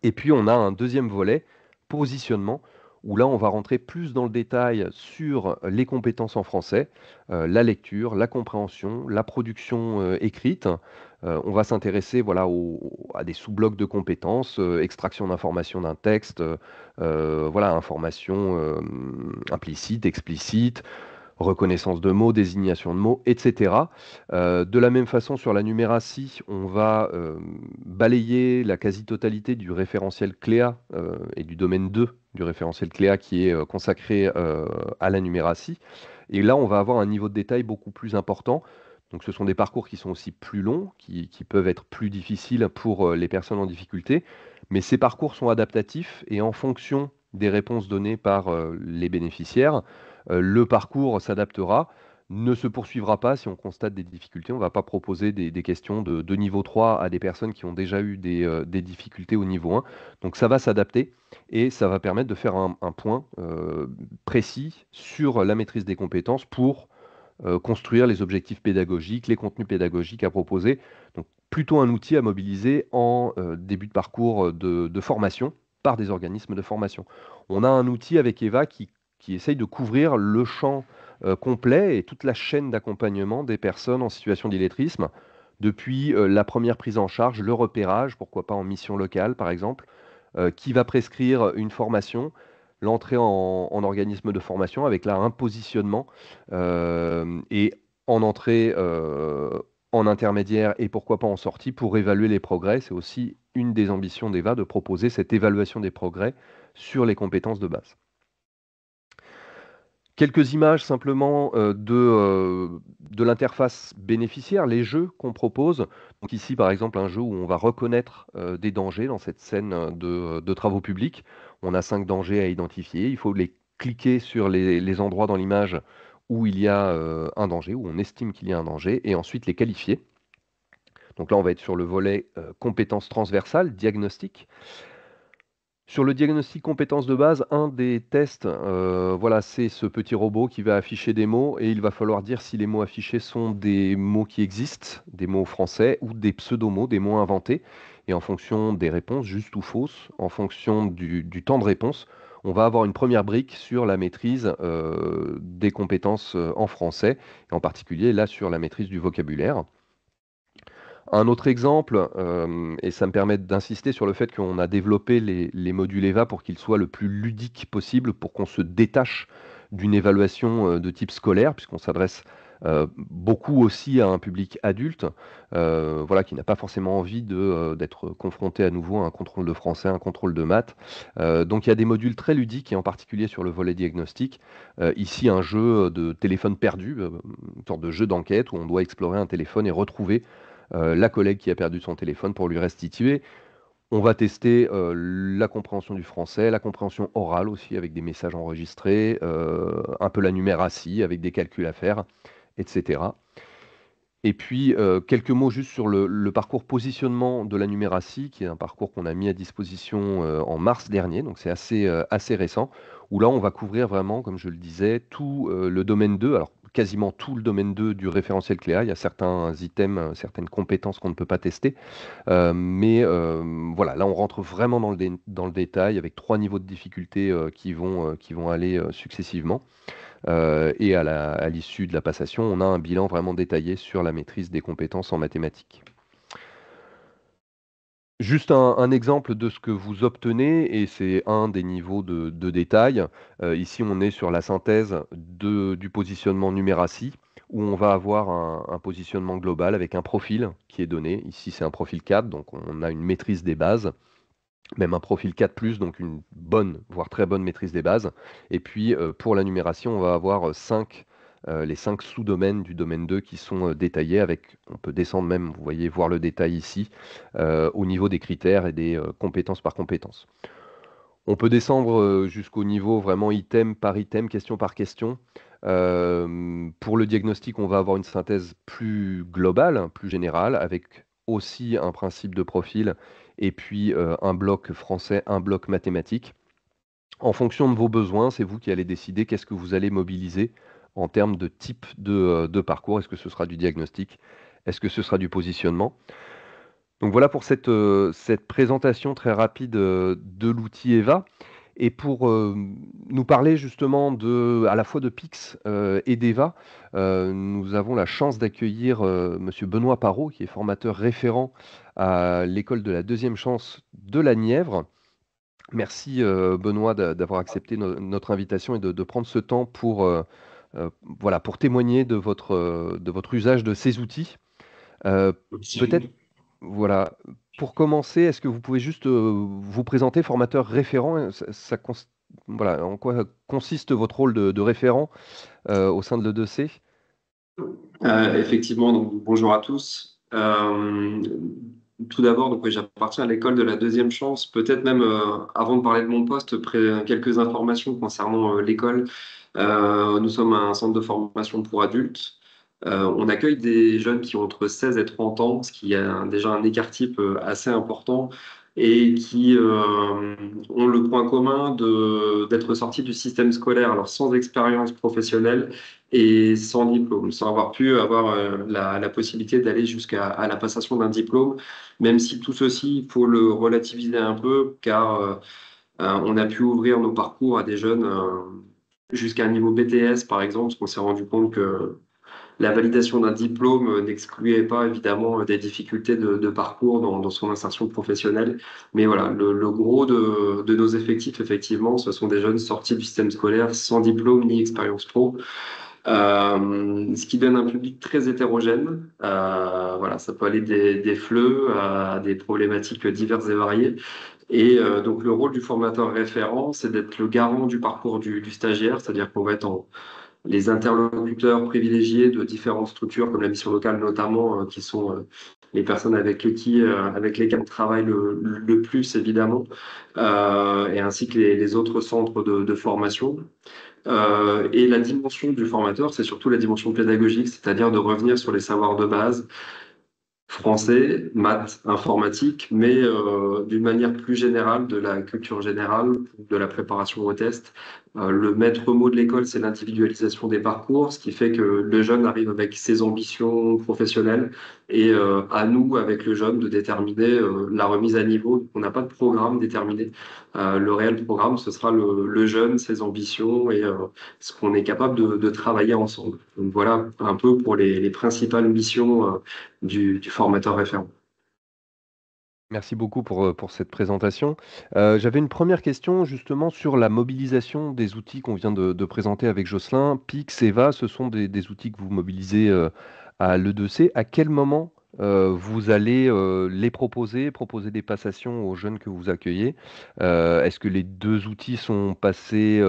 Speaker 1: Et puis, on a un deuxième volet, positionnement, où là, on va rentrer plus dans le détail sur les compétences en français, la lecture, la compréhension, la production écrite. On va s'intéresser voilà, à des sous-blocs de compétences, extraction d'informations d'un texte, voilà, information implicite, explicite, reconnaissance de mots, désignation de mots, etc. De la même façon, sur la numératie, on va balayer la quasi-totalité du référentiel CLEA et du domaine 2 du référentiel CLEA qui est consacré à la numératie. Et là, on va avoir un niveau de détail beaucoup plus important. Donc ce sont des parcours qui sont aussi plus longs, qui peuvent être plus difficiles pour les personnes en difficulté, mais ces parcours sont adaptatifs et en fonction des réponses données par les bénéficiaires, le parcours s'adaptera, ne se poursuivra pas si on constate des difficultés. On ne va pas proposer des questions de niveau 3 à des personnes qui ont déjà eu des difficultés au niveau 1. Donc ça va s'adapter et ça va permettre de faire un point précis sur la maîtrise des compétences pour construire les objectifs pédagogiques, les contenus pédagogiques à proposer. Donc plutôt un outil à mobiliser en début de parcours de formation par des organismes de formation. On a un outil avec Eva qui essaye de couvrir le champ complet et toute la chaîne d'accompagnement des personnes en situation d'illettrisme, depuis la première prise en charge, le repérage, pourquoi pas en mission locale par exemple, qui va prescrire une formation, l'entrée en organisme de formation avec là un positionnement et en entrée en intermédiaire et pourquoi pas en sortie pour évaluer les progrès. C'est aussi une des ambitions d'Eva de proposer cette évaluation des progrès sur les compétences de base. Quelques images simplement de l'interface bénéficiaire, les jeux qu'on propose. Donc ici, par exemple, un jeu où on va reconnaître des dangers dans cette scène de travaux publics. On a 5 dangers à identifier. Il faut les cliquer sur les endroits dans l'image où il y a un danger, où on estime qu'il y a un danger, et ensuite les qualifier. Donc là, on va être sur le volet compétences transversales, diagnostic. Sur le diagnostic compétences de base, un des tests, voilà, c'est ce petit robot qui va afficher des mots et il va falloir dire si les mots affichés sont des mots qui existent, des mots français ou des pseudo-mots, des mots inventés. Et en fonction des réponses, justes ou fausses, en fonction du temps de réponse, on va avoir une première brique sur la maîtrise des compétences en français, et en particulier là sur la maîtrise du vocabulaire. Un autre exemple, et ça me permet d'insister sur le fait qu'on a développé les modules EVA pour qu'ils soient le plus ludiques possible, pour qu'on se détache d'une évaluation de type scolaire, puisqu'on s'adresse beaucoup aussi à un public adulte, voilà, qui n'a pas forcément envie d'être confronté à nouveau à un contrôle de français, un contrôle de maths. Donc il y a des modules très ludiques, et en particulier sur le volet diagnostic. Ici, un jeu de téléphone perdu, une sorte de jeu d'enquête où on doit explorer un téléphone et retrouver la collègue qui a perdu son téléphone pour lui restituer. On va tester la compréhension du français, la compréhension orale aussi avec des messages enregistrés, un peu la numératie avec des calculs à faire, etc. Et puis, quelques mots juste sur le parcours positionnement de la numératie, qui est un parcours qu'on a mis à disposition, en mars dernier, donc c'est assez récent, où là, on va couvrir vraiment, comme je le disais, tout, le domaine 2, alors quasiment tout le domaine 2 du référentiel Cléa. Il y a certains items, certaines compétences qu'on ne peut pas tester, mais voilà, là, on rentre vraiment dans le détail avec 3 niveaux de difficulté, qui vont aller, successivement. Et à l'issue de la passation, on a un bilan vraiment détaillé sur la maîtrise des compétences en mathématiques. Juste un exemple de ce que vous obtenez et c'est un des niveaux de détail. Ici, on est sur la synthèse du positionnement numératie, où on va avoir un positionnement global avec un profil qui est donné. Ici, c'est un profil 4, donc on a une maîtrise des bases. Même un profil 4+, donc une bonne, voire très bonne maîtrise des bases. Et puis, pour la numération, on va avoir, les 5 sous-domaines du domaine 2 qui sont, détaillés avec on peut descendre même, vous voyez, voir le détail ici, au niveau des critères et des, compétences par compétence. On peut descendre, jusqu'au niveau vraiment item par item, question par question. Pour le diagnostic, on va avoir une synthèse plus globale, plus générale, avec aussi un principe de profil et puis, un bloc français, un bloc mathématique. En fonction de vos besoins, c'est vous qui allez décider qu'est-ce que vous allez mobiliser en termes de type de parcours. Est-ce que ce sera du diagnostic? Est-ce que ce sera du positionnement? Donc voilà pour cette présentation très rapide, de l'outil EVA. Et pour, nous parler justement à la fois de Pix, et d'EVA, nous avons la chance d'accueillir, monsieur Benoît Parot, qui est formateur référent à l'école de la deuxième chance de la Nièvre. Merci, Benoît d'avoir accepté notre invitation et de prendre ce temps pour, voilà, pour témoigner de votre usage de ces outils. Peut-être voilà, pour commencer, est-ce que vous pouvez juste, vous présenter formateur référent? Voilà, en quoi consiste votre rôle de référent, au sein de l'E2C?
Speaker 5: Effectivement, donc bonjour à tous. Tout d'abord, donc oui, j'appartiens à l'école de la deuxième chance. Peut-être même avant de parler de mon poste, quelques informations concernant l'école. Nous sommes un centre de formation pour adultes. On accueille des jeunes qui ont entre 16 et 30 ans, ce qui a déjà un écart type assez important et qui ont le point commun d'être sortis du système scolaire, alors sans expérience professionnelle et sans diplôme, sans avoir pu avoir la possibilité d'aller jusqu'à la passation d'un diplôme, même si tout ceci, il faut le relativiser un peu, car on a pu ouvrir nos parcours à des jeunes jusqu'à un niveau BTS, par exemple, parce qu'on s'est rendu compte que la validation d'un diplôme n'excluait pas évidemment des difficultés de parcours dans son insertion professionnelle. Mais voilà, le gros de nos effectifs, effectivement, ce sont des jeunes sortis du système scolaire sans diplôme ni expérience pro. Ce qui donne un public très hétérogène. Voilà, ça peut aller des FLE à des problématiques diverses et variées. Et donc le rôle du formateur référent, c'est d'être le garant du parcours du stagiaire, c'est-à-dire qu'on va être les interlocuteurs privilégiés de différentes structures, comme la mission locale notamment, qui sont les personnes avec lesquelles on travaille le plus, évidemment, et ainsi que les autres centres de formation. Et la dimension du formateur, c'est surtout la dimension pédagogique, c'est-à-dire de revenir sur les savoirs de base, français, maths, informatique, mais d'une manière plus générale, de la culture générale, de la préparation au test. Le maître mot de l'école, c'est l'individualisation des parcours, ce qui fait que le jeune arrive avec ses ambitions professionnelles et à nous, avec le jeune, de déterminer la remise à niveau. On n'a pas de programme déterminé. Le réel programme, ce sera le jeune, ses ambitions et ce qu'on est capable de travailler ensemble. Donc voilà un peu pour les principales missions du formateur référent.
Speaker 1: Merci beaucoup pour cette présentation. J'avais une première question justement sur la mobilisation des outils qu'on vient de présenter avec Jocelyn. Pix, Eva, ce sont des outils que vous mobilisez, à l'E2C. À quel moment, vous allez, les proposer des passations aux jeunes que vous accueillez? Est-ce que les 2 outils sont passés,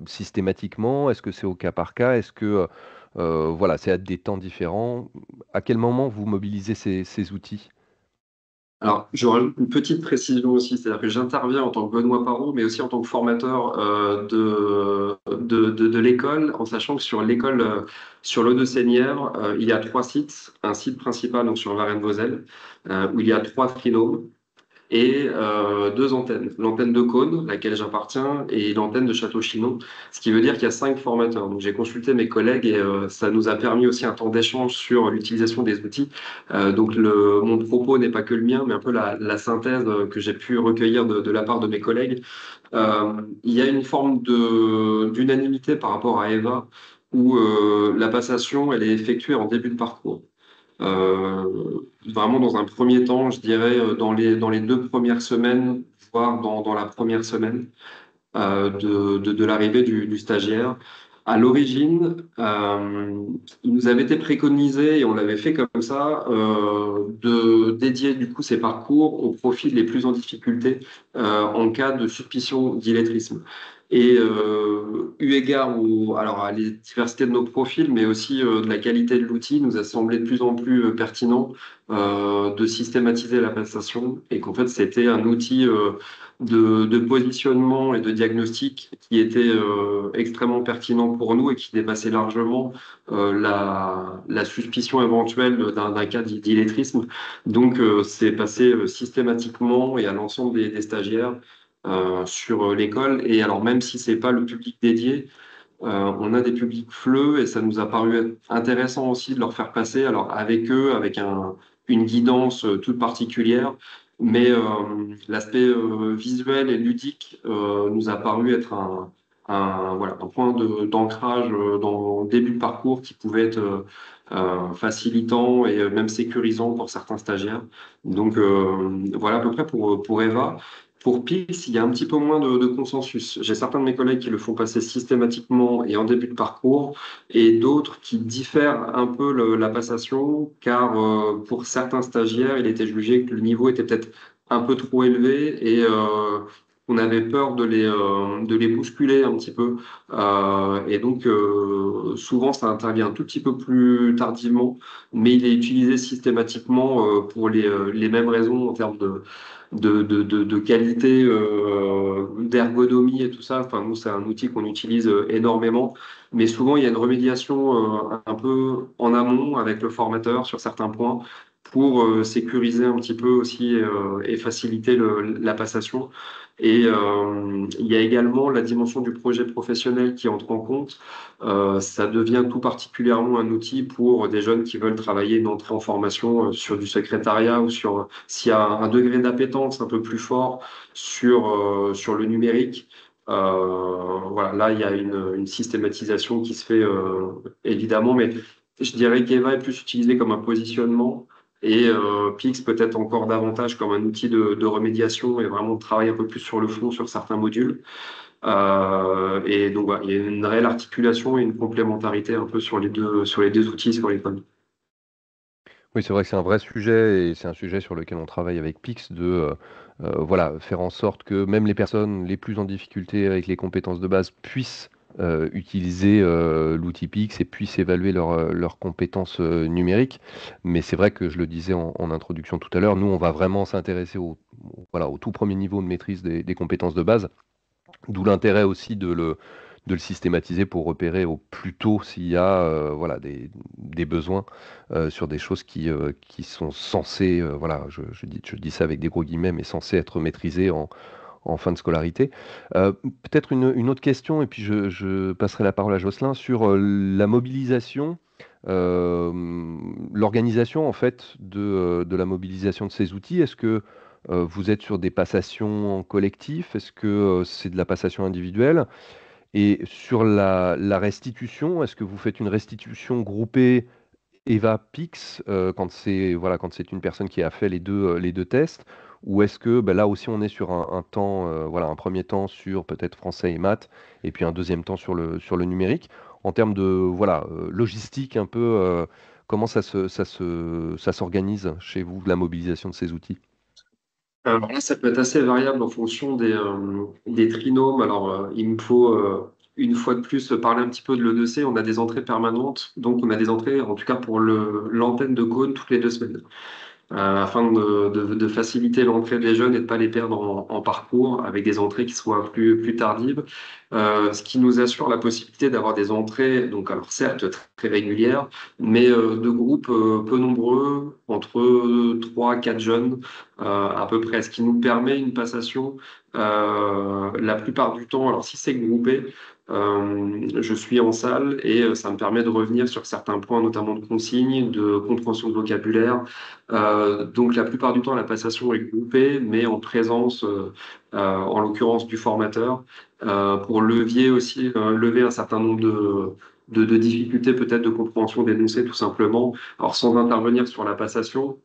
Speaker 1: systématiquement? Est-ce que c'est au cas par cas? Est-ce que, voilà, c'est à des temps différents? À quel moment vous mobilisez ces outils?
Speaker 5: Alors, je rajoute une petite précision aussi, c'est-à-dire que j'interviens en tant que Benoît Parot, mais aussi en tant que formateur de l'école, en sachant que sur l'école, sur l'Eau-de-Seigneur, il y a 3 sites. Un site principal donc sur Varennes-Vauzelles, où il y a 3 trinômes et 2 antennes. L'antenne de Cône, laquelle j'appartiens, et l'antenne de Château-Chinon, ce qui veut dire qu'il y a 5 formateurs. Donc j'ai consulté mes collègues et ça nous a permis aussi un temps d'échange sur l'utilisation des outils. Donc mon propos n'est pas que le mien, mais un peu la synthèse que j'ai pu recueillir de la part de mes collègues. Il y a une forme d'unanimité par rapport à Eva, où la passation, elle est effectuée en début de parcours. Vraiment dans un premier temps, je dirais dans les 2 premières semaines, voire dans la première semaine de l'arrivée du stagiaire. À l'origine, il nous avait été préconisé, et on l'avait fait comme ça, de dédier du coup ces parcours aux profils les plus en difficulté en cas de suspicion d'illettrisme. Et eu égard alors à la diversité de nos profils, mais aussi de la qualité de l'outil, il nous a semblé de plus en plus pertinent de systématiser la passation, et qu'en fait c'était un outil de positionnement et de diagnostic qui était extrêmement pertinent pour nous et qui dépassait largement la suspicion éventuelle d'un cas d'illettrisme. Donc, c'est passé systématiquement et à l'ensemble des stagiaires sur l'école. Et alors, même si c'est pas le public dédié, on a des publics FLE et ça nous a paru être intéressant aussi de leur faire passer, alors avec eux, avec une guidance toute particulière, mais l'aspect visuel et ludique nous a paru être voilà, un point d'ancrage dans le début de parcours qui pouvait être facilitant et même sécurisant pour certains stagiaires. Donc voilà à peu près pour Eva. Pour Pix, il y a un petit peu moins de consensus. J'ai certains de mes collègues qui le font passer systématiquement et en début de parcours, et d'autres qui diffèrent un peu la passation, car pour certains stagiaires, il était jugé que le niveau était peut-être un peu trop élevé et on avait peur de les bousculer un petit peu. Et donc, souvent, ça intervient un tout petit peu plus tardivement, mais il est utilisé systématiquement pour les mêmes raisons en termes de qualité, d'ergonomie et tout ça. Enfin, nous, c'est un outil qu'on utilise énormément, mais souvent, il y a une remédiation un peu en amont avec le formateur sur certains points pour sécuriser un petit peu aussi et faciliter la passation. Et il y a également la dimension du projet professionnel qui entre en compte. Ça devient tout particulièrement un outil pour des jeunes qui veulent travailler une entrée en formation sur du secrétariat ou sur s'il y a un degré d'appétence un peu plus fort sur le numérique. Voilà, là, il y a une systématisation qui se fait évidemment, mais je dirais qu'Eva est plus utilisée comme un positionnement et Pix peut-être encore davantage comme un outil de remédiation et vraiment de travail un peu plus sur le fond sur certains modules. Et donc, voilà, il y a une réelle articulation et une complémentarité un peu sur les deux outils sur l'école.
Speaker 1: Oui, c'est vrai que c'est un vrai sujet et c'est un sujet sur lequel on travaille avec Pix voilà, faire en sorte que même les personnes les plus en difficulté avec les compétences de base puissent utiliser l'outil Pix et puissent évaluer leurs compétences numériques. Mais c'est vrai que je le disais en introduction tout à l'heure, nous, on va vraiment s'intéresser voilà, au tout premier niveau de maîtrise des compétences de base, d'où l'intérêt aussi de le systématiser pour repérer au plus tôt s'il y a voilà, des besoins sur des choses qui sont censées, voilà, je dis ça avec des gros guillemets, mais censées être maîtrisées en fin de scolarité. Peut-être une autre question, et puis je passerai la parole à Jocelyn, sur la mobilisation, euh, l'organisation en fait de la mobilisation de ces outils. Est-ce que vous êtes sur des passations en collectif? Est-ce que c'est de la passation individuelle? Et sur la restitution, est-ce que vous faites une restitution groupée Eva Pix quand c'est voilà, quand c'est une personne qui a fait les deux tests? Ou est-ce que ben là aussi on est sur un temps, voilà, un premier temps sur peut-être français et maths, et puis un deuxième temps sur le numérique? En termes de voilà, logistique un peu, comment ça s'organise chez vous, la mobilisation de ces outils?
Speaker 5: Alors là, ça peut être assez variable en fonction des trinômes. Alors, il me faut une fois de plus parler un petit peu de l'E2C. On a des entrées permanentes, donc on a des entrées, en tout cas pour l'antenne de Cône, toutes les 2 semaines. afin de faciliter l'entrée des jeunes et de ne pas les perdre en parcours avec des entrées qui soient plus tardives. Ce qui nous assure la possibilité d'avoir des entrées, donc alors certes très régulières, mais de groupes peu nombreux, entre 3 4 jeunes à peu près, ce qui nous permet une passation la plupart du temps. Alors si c'est groupé, je suis en salle et ça me permet de revenir sur certains points, notamment de consignes, de compréhension de vocabulaire. Donc la plupart du temps, la passation est groupée, mais en présence, en l'occurrence, du formateur, pour lever un certain nombre de difficultés, peut-être de compréhension d'énoncés, tout simplement. Alors sans intervenir sur la passation,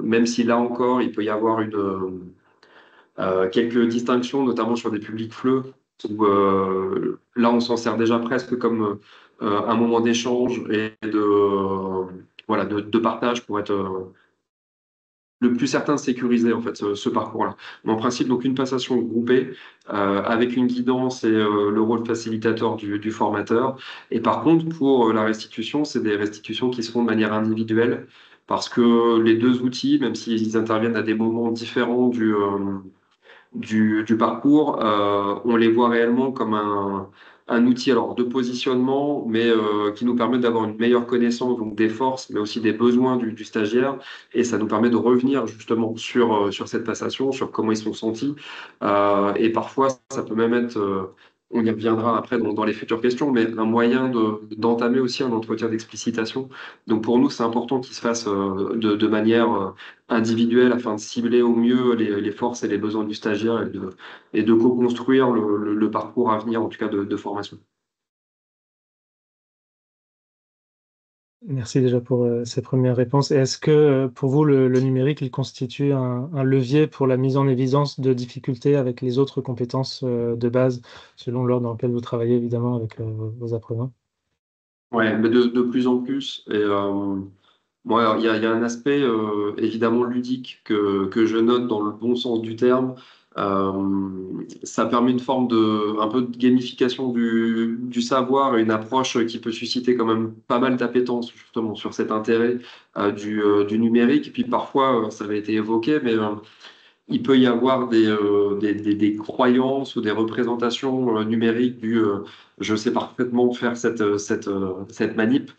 Speaker 5: même si là encore, il peut y avoir quelques distinctions, notamment sur des publics FLE, où là, on s'en sert déjà presque comme un moment d'échange et voilà, de partage pour être le plus certain de sécuriser en fait ce parcours-là. Mais en principe, donc une passation groupée avec une guidance et le rôle facilitateur du formateur. Et par contre, pour la restitution, c'est des restitutions qui se font de manière individuelle parce que les deux outils, même s'ils interviennent à des moments différents du parcours, on les voit réellement comme un outil alors de positionnement, mais qui nous permet d'avoir une meilleure connaissance donc des forces, mais aussi des besoins du stagiaire, et ça nous permet de revenir justement sur cette passation, sur comment ils sont sentis, et parfois ça peut même être, on y reviendra après dans les futures questions, mais un moyen d'entamer aussi un entretien d'explicitation. Donc pour nous, c'est important qu'il se fasse de manière individuelle afin de cibler au mieux les forces et les besoins du stagiaire et de co-construire le parcours à venir, en tout cas de formation.
Speaker 4: Merci déjà pour ces premières réponses. Et est-ce que pour vous, le numérique, il constitue un levier pour la mise en évidence de difficultés avec les autres compétences de base, selon l'ordre dans lequel vous travaillez, évidemment, avec vos apprenants?
Speaker 5: Ouais, mais de plus en plus. Et moi, il y a un aspect évidemment ludique que je note dans le bon sens du terme. Ça permet une forme un peu de gamification du savoir et une approche qui peut susciter quand même pas mal d'appétence justement sur cet intérêt du numérique. Et puis parfois, ça avait été évoqué, mais il peut y avoir des croyances ou des représentations numériques je sais parfaitement faire cette manip.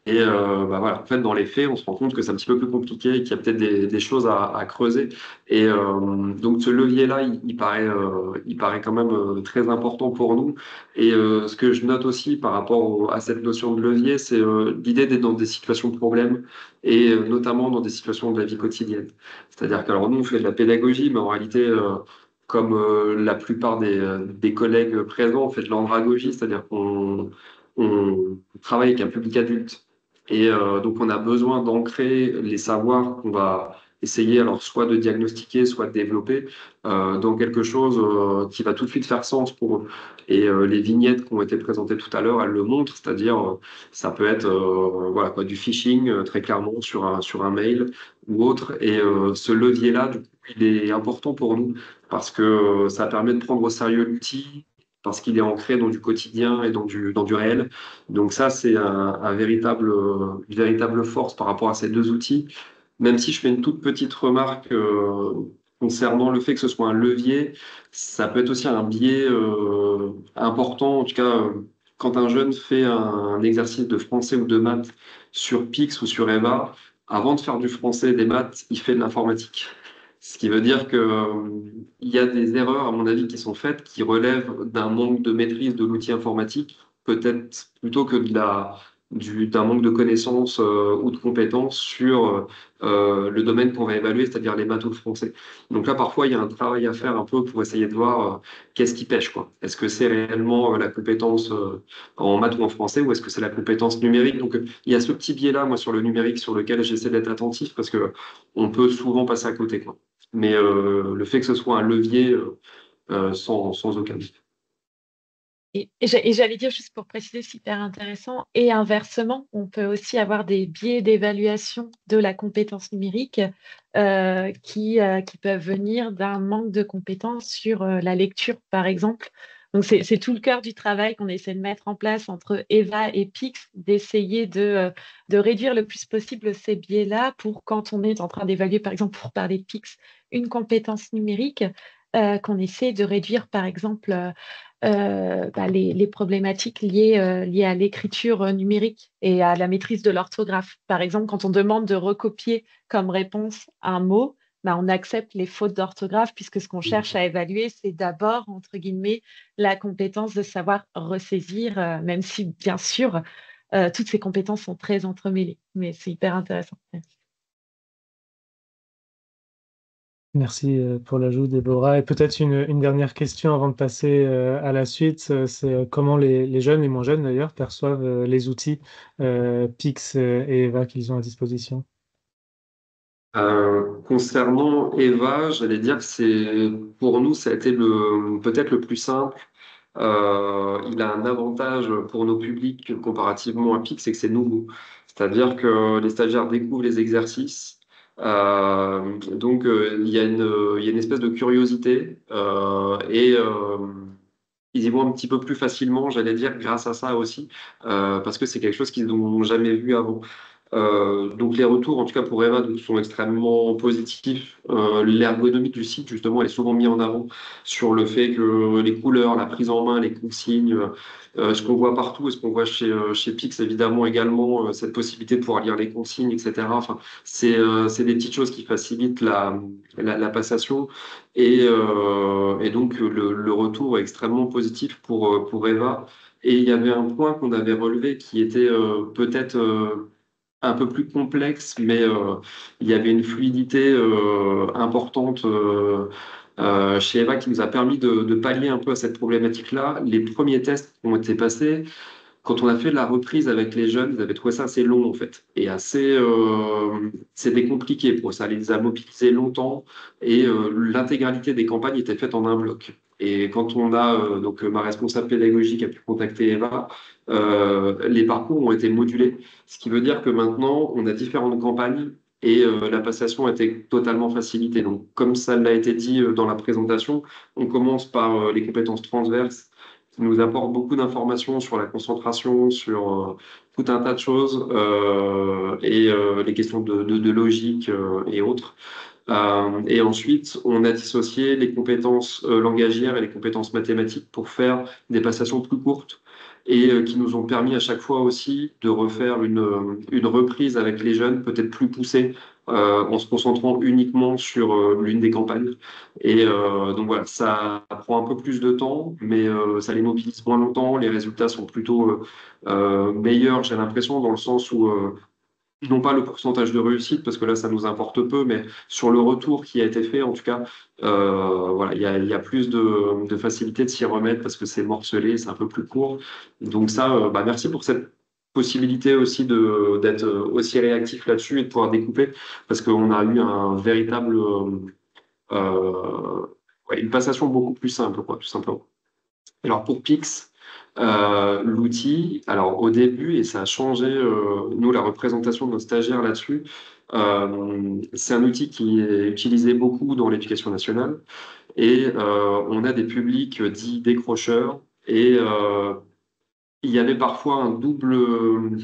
Speaker 5: Et bah voilà, en fait, dans les faits, on se rend compte que c'est un petit peu plus compliqué et qu'il y a peut-être des choses à creuser. Et donc, ce levier-là, il paraît quand même très important pour nous. Et ce que je note aussi par rapport à cette notion de levier, c'est l'idée d'être dans des situations de problème et notamment dans des situations de la vie quotidienne. C'est-à-dire que alors nous, on fait de la pédagogie, mais en réalité, comme la plupart des collègues présents, on fait de l'andragogie, c'est-à-dire qu'on travaille avec un public adulte. Et donc, on a besoin d'ancrer les savoirs qu'on va essayer alors soit de diagnostiquer, soit de développer dans quelque chose qui va tout de suite faire sens pour eux. Et les vignettes qui ont été présentées tout à l'heure, elles le montrent, c'est-à-dire ça peut être voilà, quoi, du phishing très clairement sur un mail ou autre. Et ce levier-là, du coup, il est important pour nous parce que ça permet de prendre au sérieux l'outil, parce qu'il est ancré dans du quotidien et dans du réel. Donc ça, c'est une véritable force par rapport à ces deux outils. Même si je fais une toute petite remarque concernant le fait que ce soit un levier, ça peut être aussi un biais important. En tout cas, quand un jeune fait un exercice de français ou de maths sur Pix ou sur Eva, avant de faire du français et des maths, il fait de l'informatique. Ce qui veut dire que, il y a des erreurs, à mon avis, qui sont faites, qui relèvent d'un manque de maîtrise de l'outil informatique, peut-être plutôt que d'un manque de connaissances ou de compétences sur le domaine qu'on va évaluer, c'est-à-dire les maths ou le français. Donc là, parfois, il y a un travail à faire un peu pour essayer de voir qu'est-ce qui pêche, quoi. Est-ce que c'est réellement la compétence en maths ou en français, ou est-ce que c'est la compétence numérique? Donc, il y a ce petit biais-là, moi, sur le numérique, sur lequel j'essaie d'être attentif, parce que on peut souvent passer à côté, quoi. Mais le fait que ce soit un levier, sans aucun doute.
Speaker 3: Et j'allais dire, juste pour préciser, c'est hyper intéressant. Et inversement, on peut aussi avoir des biais d'évaluation de la compétence numérique qui peuvent venir d'un manque de compétences sur la lecture, par exemple, Donc, c'est tout le cœur du travail qu'on essaie de mettre en place entre Eva et Pix, d'essayer de réduire le plus possible ces biais-là pour quand on est en train d'évaluer, par exemple, pour parler de Pix, une compétence numérique, qu'on essaie de réduire, par exemple, les problématiques liées à l'écriture numérique et à la maîtrise de l'orthographe. Par exemple, quand on demande de recopier comme réponse un mot, on accepte les fautes d'orthographe puisque ce qu'on cherche à évaluer, c'est d'abord, entre guillemets, la compétence de savoir ressaisir, même si, bien sûr, toutes ces compétences sont très entremêlées. Mais c'est hyper intéressant.
Speaker 4: Merci pour l'ajout, Déborah. Et peut-être une dernière question avant de passer à la suite, c'est comment les jeunes, les moins jeunes d'ailleurs, perçoivent les outils Pix et Eva qu'ils ont à disposition.
Speaker 5: Concernant Eva, j'allais dire que pour nous, ça a été peut-être le plus simple. Il a un avantage pour nos publics comparativement à Pix, c'est que c'est nouveau. C'est-à-dire que les stagiaires découvrent les exercices. Donc, il y a une espèce de curiosité ils y vont un petit peu plus facilement, j'allais dire, grâce à ça aussi, parce que c'est quelque chose qu'ils n'ont jamais vu avant. Donc les retours, en tout cas pour Eva, sont extrêmement positifs. L'ergonomie du site, justement, est souvent mise en avant sur le fait que les couleurs, la prise en main, les consignes, ce qu'on voit partout et ce qu'on voit chez Pix, évidemment, également, cette possibilité de pouvoir lire les consignes, etc. Enfin, c'est des petites choses qui facilitent la passation. Et donc, le retour est extrêmement positif pour Eva. Et il y avait un point qu'on avait relevé qui était peut-être un peu plus complexe, mais il y avait une fluidité importante chez Eva qui nous a permis de pallier un peu à cette problématique-là. Les premiers tests qui ont été passés, quand on a fait la reprise avec les jeunes, ils avaient trouvé ça assez long en fait et c'était compliqué pour eux. Ça les a mobilisés longtemps et l'intégralité des campagnes était faite en un bloc. Et quand on a ma responsable pédagogique a pu contacter Eva, les parcours ont été modulés, ce qui veut dire que maintenant on a différentes campagnes et la passation a été totalement facilitée. Donc comme ça l'a été dit dans la présentation, on commence par les compétences transverses qui nous apporte beaucoup d'informations sur la concentration, sur tout un tas de choses les questions de logique et autres. Et ensuite, on a dissocié les compétences langagières et les compétences mathématiques pour faire des passations plus courtes et qui nous ont permis à chaque fois aussi de refaire une reprise avec les jeunes, peut-être plus poussée, en se concentrant uniquement sur l'une des campagnes. Et donc voilà, ça prend un peu plus de temps, mais ça les mobilise moins longtemps. Les résultats sont plutôt meilleurs, j'ai l'impression, dans le sens où non pas le pourcentage de réussite, parce que là, ça nous importe peu, mais sur le retour qui a été fait, en tout cas, voilà, il y a plus de facilité de s'y remettre parce que c'est morcelé, c'est un peu plus court. Donc ça, merci pour cette possibilité aussi d'être aussi réactif là-dessus et de pouvoir découper, parce qu'on a eu un véritable, une passation beaucoup plus simple, quoi, tout simplement. Alors pour Pix, l'outil, alors au début, et ça a changé, nous, la représentation de nos stagiaires là-dessus, c'est un outil qui est utilisé beaucoup dans l'éducation nationale et on a des publics dits décrocheurs et il y avait parfois un double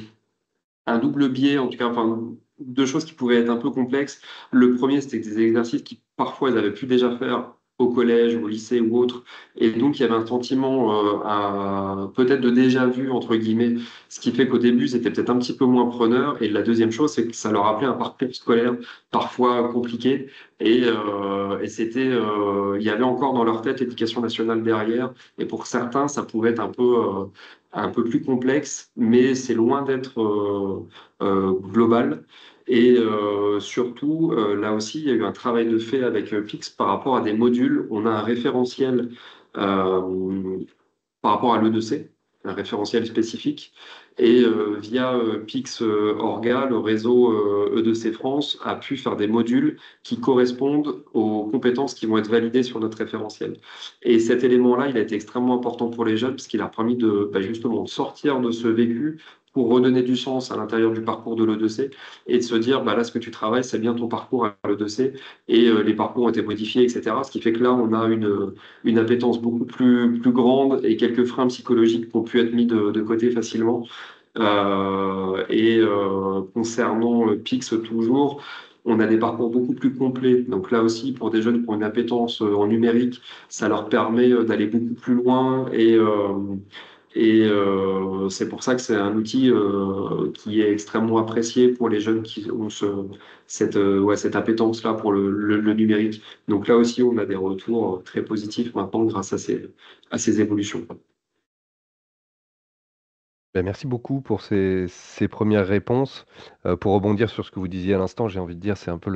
Speaker 5: biais, en tout cas, enfin, deux choses qui pouvaient être un peu complexes. Le premier, c'était des exercices qui parfois ils avaient pu déjà faire au collège, au lycée ou autre, et donc il y avait un sentiment peut-être de déjà vu entre guillemets, ce qui fait qu'au début c'était peut-être un petit peu moins preneur. Et la deuxième chose, c'est que ça leur rappelait un parcours scolaire parfois compliqué, il y avait encore dans leur tête l'éducation nationale derrière, et pour certains ça pouvait être un peu plus complexe, mais c'est loin d'être global. Et surtout, là aussi, il y a eu un travail de fait avec Pix par rapport à des modules. On a un référentiel par rapport à l'E2C, un référentiel spécifique. Et via Pix Orga, le réseau E2C France a pu faire des modules qui correspondent aux compétences qui vont être validées sur notre référentiel. Et cet élément-là, il a été extrêmement important pour les jeunes parce qu'il a permis justement de sortir de ce vécu pour redonner du sens à l'intérieur du parcours de l'E2C et de se dire, bah là, ce que tu travailles, c'est bien ton parcours à l'E2C et les parcours ont été modifiés, etc. Ce qui fait que là, on a une appétence beaucoup plus grande et quelques freins psychologiques qui ont pu être mis de côté facilement. Concernant Pix toujours, on a des parcours beaucoup plus complets. Donc là aussi, pour des jeunes qui ont une appétence en numérique, ça leur permet d'aller beaucoup plus loin c'est pour ça que c'est un outil qui est extrêmement apprécié pour les jeunes qui ont cette appétence-là pour le numérique. Donc là aussi, on a des retours très positifs maintenant grâce à ces évolutions.
Speaker 1: Ben, merci beaucoup pour ces premières réponses. Pour rebondir sur ce que vous disiez à l'instant, j'ai envie de dire, c'est un peu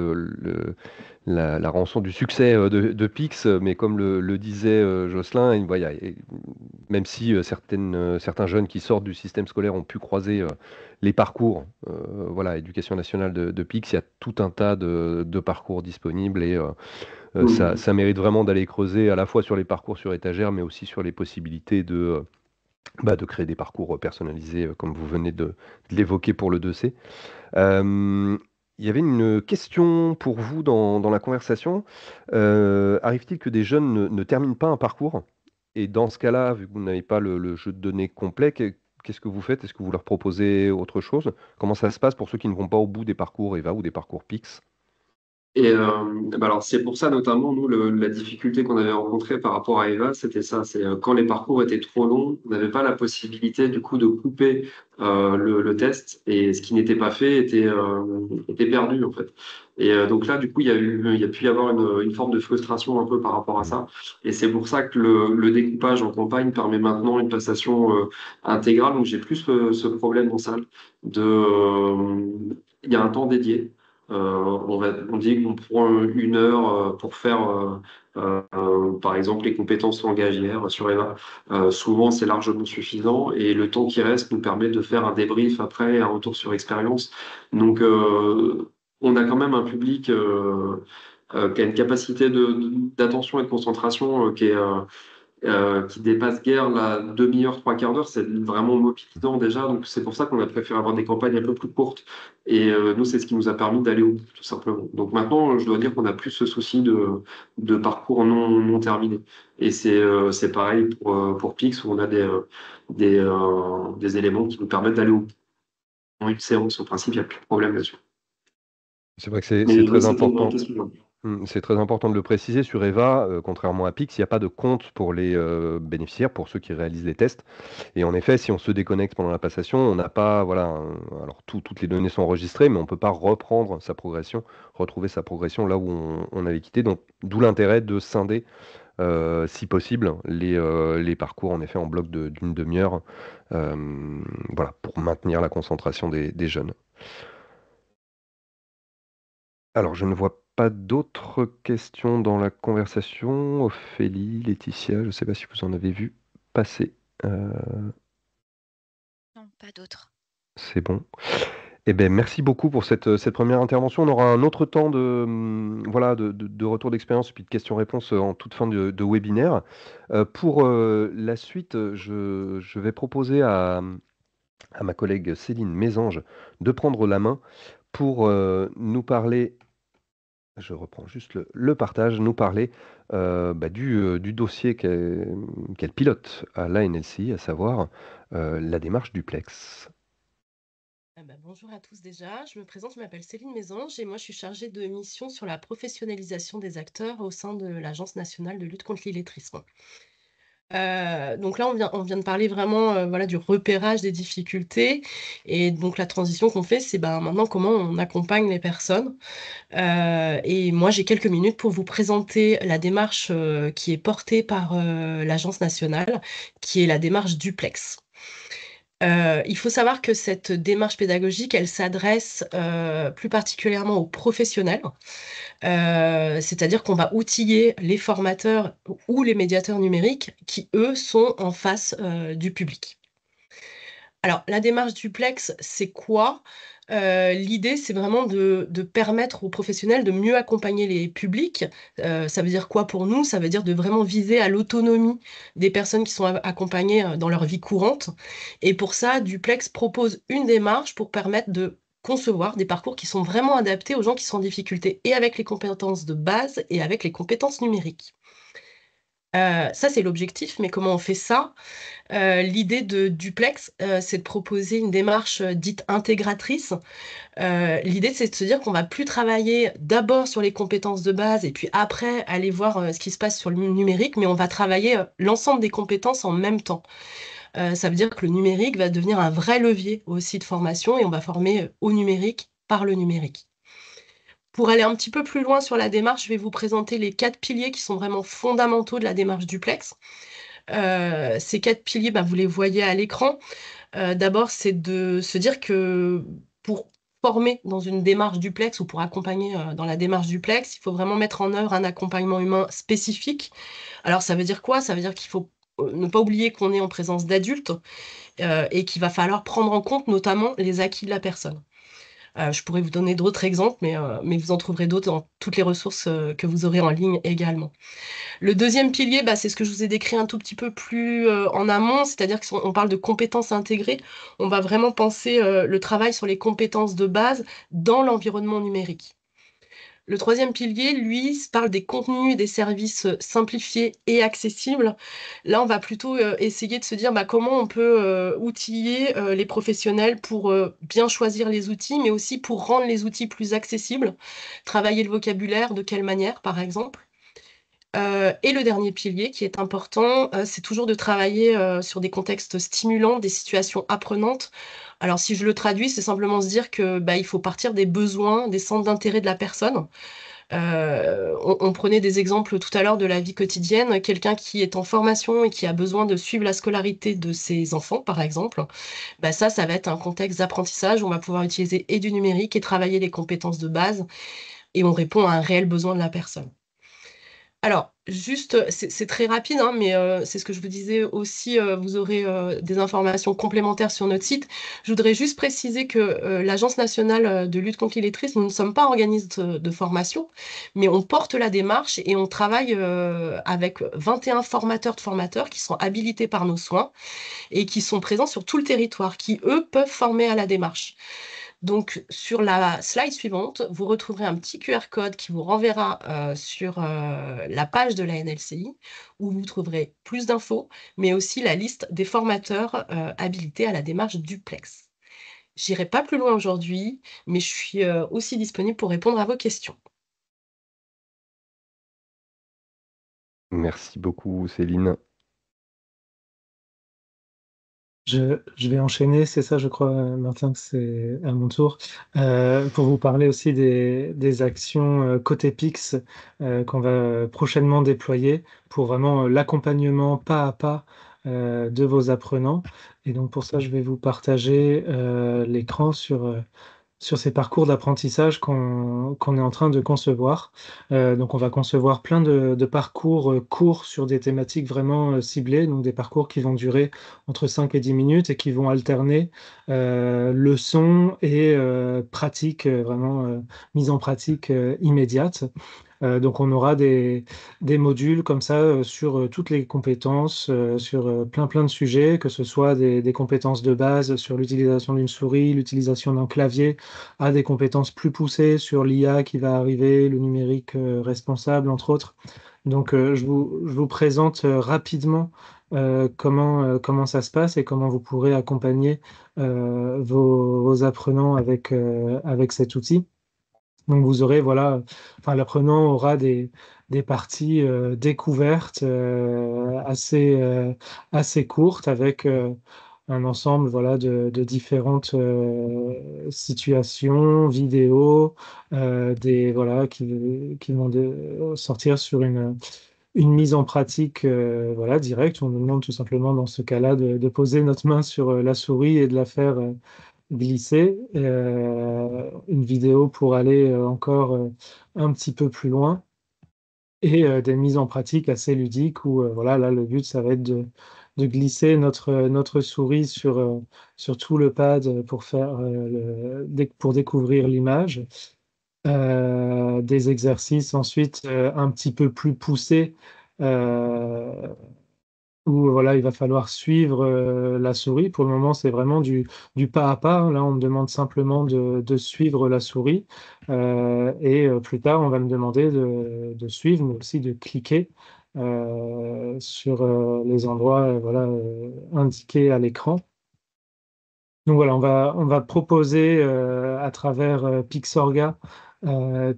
Speaker 1: la rançon du succès de Pix, mais comme le disait Jocelyn, même si certains jeunes qui sortent du système scolaire ont pu croiser les parcours, voilà, Éducation nationale de Pix, il y a tout un tas de parcours disponibles et ça mérite vraiment d'aller creuser à la fois sur les parcours sur étagère, mais aussi sur les possibilités de créer des parcours personnalisés, comme vous venez de l'évoquer pour le 2C. Il y avait une question pour vous dans la conversation. Arrive-t-il que des jeunes ne terminent pas un parcours? Et dans ce cas-là, vu que vous n'avez pas le jeu de données complet, qu'est-ce que vous faites? Est-ce que vous leur proposez autre chose? Comment ça se passe pour ceux qui ne vont pas au bout des parcours EVA ou des parcours PIX?
Speaker 5: Bah alors c'est pour ça notamment, nous, la difficulté qu'on avait rencontrée par rapport à Eva, c'était ça, c'est quand les parcours étaient trop longs, on n'avait pas la possibilité du coup de couper le test et ce qui n'était pas fait était perdu en fait. Donc là, du coup, il y a pu y avoir une forme de frustration un peu par rapport à
Speaker 1: Mmh.
Speaker 5: ça. Et c'est pour ça que le découpage en campagne permet maintenant une passation intégrale. Donc j'ai plus ce problème en salle il y a un temps dédié. On dit qu'on prend 1 heure pour faire, par exemple, les compétences langagières sur Eva. Souvent, c'est largement suffisant et le temps qui reste nous permet de faire un débrief après, un retour sur expérience. Donc, on a quand même un public qui a une capacité d'attention et de concentration qui dépasse guère la demi-heure, 3/4 d'heure, c'est vraiment mobilisant déjà. Donc c'est pour ça qu'on a préféré avoir des campagnes un peu plus courtes. Nous, c'est ce qui nous a permis d'aller au bout, tout simplement. Donc maintenant, je dois dire qu'on a plus ce souci de parcours non terminé. Et c'est pareil pour Pix, où on a des éléments qui nous permettent d'aller au bout. En une séance, au principe, il n'y a plus de problème là-dessus.
Speaker 1: C'est vrai que c'est
Speaker 5: Mais oui,
Speaker 1: très
Speaker 5: c'était une bonne
Speaker 1: important.
Speaker 5: question.
Speaker 1: C'est très important de le préciser. Sur Eva, contrairement à Pix, il n'y a pas de compte pour les bénéficiaires, pour ceux qui réalisent les tests. Et en effet, si on se déconnecte pendant la passation, on n'a pas, voilà, alors toutes les données sont enregistrées, mais on ne peut pas reprendre sa progression, retrouver sa progression là où on avait quitté. Donc, d'où l'intérêt de scinder, si possible, les parcours en effet en bloc d'une demi-heure, euh, voilà, pour maintenir la concentration des jeunes. Alors, je ne vois pas d'autres questions dans la conversation. Ophélie, Laetitia, je ne sais pas si vous en avez vu passer.
Speaker 6: Non, pas d'autres.
Speaker 1: C'est bon. Eh bien, merci beaucoup pour cette première intervention. On aura un autre temps voilà, de retour d'expérience puis de questions-réponses en toute fin de webinaire. Pour la suite, je vais proposer à ma collègue Céline Mésange de prendre la main pour nous parler. Je reprends juste le partage, nous parler du dossier qu'elle pilote à l'ANLCI, à savoir la démarche duplex.
Speaker 7: Bonjour à tous déjà, je me présente, je m'appelle Céline Mésange et moi je suis chargée de mission sur la professionnalisation des acteurs au sein de l'Agence nationale de lutte contre l'illettrisme. Donc là, on vient de parler vraiment voilà, du repérage des difficultés et donc la transition qu'on fait, c'est maintenant comment on accompagne les personnes. Et moi, j'ai quelques minutes pour vous présenter la démarche qui est portée par l'Agence nationale, qui est la démarche Duplex. Il faut savoir que cette démarche pédagogique, elle s'adresse plus particulièrement aux professionnels, c'est-à-dire qu'on va outiller les formateurs ou les médiateurs numériques qui, eux, sont en face du public. Alors, la démarche duplex, c'est quoi? L'idée, c'est vraiment de permettre aux professionnels de mieux accompagner les publics. Ça veut dire quoi pour nous? Ça veut dire de vraiment viser à l'autonomie des personnes qui sont accompagnées dans leur vie courante. Et pour ça, Duplex propose une démarche pour permettre de concevoir des parcours qui sont vraiment adaptés aux gens qui sont en difficulté, et avec les compétences de base et avec les compétences numériques. Ça, c'est l'objectif, mais comment on fait ça? L'idée de Duplex, c'est de proposer une démarche, dite intégratrice. L'idée, c'est de se dire qu'on va plus travailler d'abord sur les compétences de base et puis après aller voir, ce qui se passe sur le numérique, mais on va travailler, l'ensemble des compétences en même temps. Ça veut dire que le numérique va devenir un vrai levier aussi de formation, et on va former, au numérique, par le numérique. Pour aller un petit peu plus loin sur la démarche, je vais vous présenter les 4 piliers qui sont vraiment fondamentaux de la démarche Duplex. Ces 4 piliers, bah, vous les voyez à l'écran. D'abord, c'est de se dire que pour former dans une démarche Duplex ou pour accompagner, dans la démarche Duplex, il faut vraiment mettre en œuvre un accompagnement humain spécifique. Alors ça veut dire quoi? Ça veut dire qu'il faut, ne pas oublier qu'on est en présence d'adultes, et qu'il va falloir prendre en compte notamment les acquis de la personne. Je pourrais vous donner d'autres exemples, mais vous en trouverez d'autres dans toutes les ressources, que vous aurez en ligne également. Le deuxième pilier, bah, c'est ce que je vous ai décrit un tout petit peu plus, en amont, c'est-à-dire qu'on parle de compétences intégrées. On va vraiment penser, le travail sur les compétences de base dans l'environnement numérique. Le troisième pilier, lui, parle des contenus et des services, simplifiés et accessibles. Là, on va plutôt, essayer de se dire, bah, comment on peut, outiller, les professionnels pour, bien choisir les outils, mais aussi pour rendre les outils plus accessibles. Travailler le vocabulaire, de quelle manière, par exemple? Et le dernier pilier qui est important, c'est toujours de travailler, sur des contextes stimulants, des situations apprenantes. Alors si je le traduis, c'est simplement se dire que, bah, il faut partir des besoins, des centres d'intérêt de la personne. On prenait des exemples tout à l'heure de la vie quotidienne. Quelqu'un qui est en formation et qui a besoin de suivre la scolarité de ses enfants, par exemple, bah, ça va être un contexte d'apprentissage où on va pouvoir utiliser et du numérique et travailler les compétences de base, et on répond à un réel besoin de la personne. Alors, juste, c'est très rapide, hein, mais c'est ce que je vous disais aussi, vous aurez, des informations complémentaires sur notre site. Je voudrais juste préciser que, l'Agence nationale, de lutte contre l'illettrisme, nous ne sommes pas organisme de formation, mais on porte la démarche et on travaille, avec 21 formateurs de formateurs qui sont habilités par nos soins et qui sont présents sur tout le territoire, qui, eux, peuvent former à la démarche. Donc, sur la slide suivante, vous retrouverez un petit QR code qui vous renverra, sur, la page de la NLCI, où vous trouverez plus d'infos, mais aussi la liste des formateurs, habilités à la démarche Duplex. J'irai pas plus loin aujourd'hui, mais je suis, aussi disponible pour répondre à vos questions.
Speaker 1: Merci beaucoup, Céline.
Speaker 4: Je vais enchaîner, c'est ça, je crois, Martin, que c'est à mon tour, pour vous parler aussi des actions côté PIX qu'on va prochainement déployer pour vraiment l'accompagnement pas à pas de vos apprenants. Et donc pour ça, je vais vous partager l'écran sur ces parcours d'apprentissage qu'on est en train de concevoir. Donc on va concevoir plein de parcours courts sur des thématiques vraiment ciblées, donc des parcours qui vont durer entre 5 et 10 minutes et qui vont alterner leçons et pratique, vraiment mise en pratique immédiate. Donc on aura des modules comme ça sur toutes les compétences, sur plein de sujets, que ce soit des compétences de base sur l'utilisation d'une souris, l'utilisation d'un clavier, à des compétences plus poussées sur l'IA qui va arriver, le numérique responsable, entre autres. Donc je vous présente rapidement comment ça se passe et comment vous pourrez accompagner vos apprenants avec cet outil. Donc vous aurez, voilà, enfin l'apprenant aura des parties découvertes assez courtes avec un ensemble, voilà, de différentes situations, vidéos, voilà, qui vont sortir sur une mise en pratique voilà, directe. On nous demande tout simplement dans ce cas-là de poser notre main sur la souris et de la faire glisser, une vidéo pour aller encore un petit peu plus loin, et des mises en pratique assez ludiques où voilà, là le but ça va être de glisser notre souris sur tout le pad pour pour découvrir l'image. Des exercices ensuite un petit peu plus poussés euh, où voilà, il va falloir suivre la souris. Pour le moment, c'est vraiment du pas à pas. Là, on me demande simplement de suivre la souris. Et plus tard, on va me demander de suivre, mais aussi de cliquer sur les endroits voilà, indiqués à l'écran. Donc voilà, on va proposer à travers Pixorga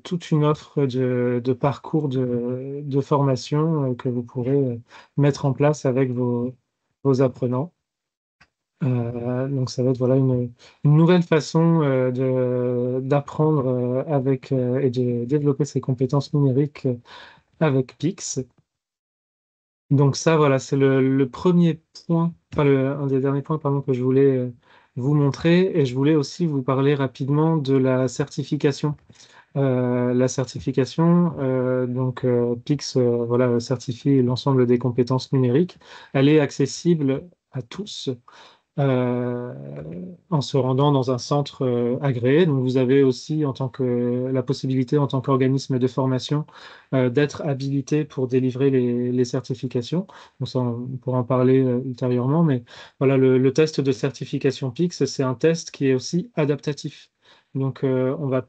Speaker 4: toute une offre de parcours de formation que vous pourrez mettre en place avec vos apprenants. Donc ça va être voilà, une nouvelle façon d'apprendre et de développer ses compétences numériques avec Pix. Donc ça, voilà, c'est le premier point, enfin un des derniers points, pardon, que je voulais vous montrer. Et je voulais aussi vous parler rapidement de la certification. La certification, Pix, voilà, certifie l'ensemble des compétences numériques. Elle est accessible à tous euh, en se rendant dans un centre agréé. Donc, vous avez aussi la possibilité, en tant qu'organisme de formation, d'être habilité pour délivrer les certifications. Donc, ça, on pourra en parler ultérieurement, mais voilà, le test de certification PIX, c'est un test qui est aussi adaptatif. Donc, on va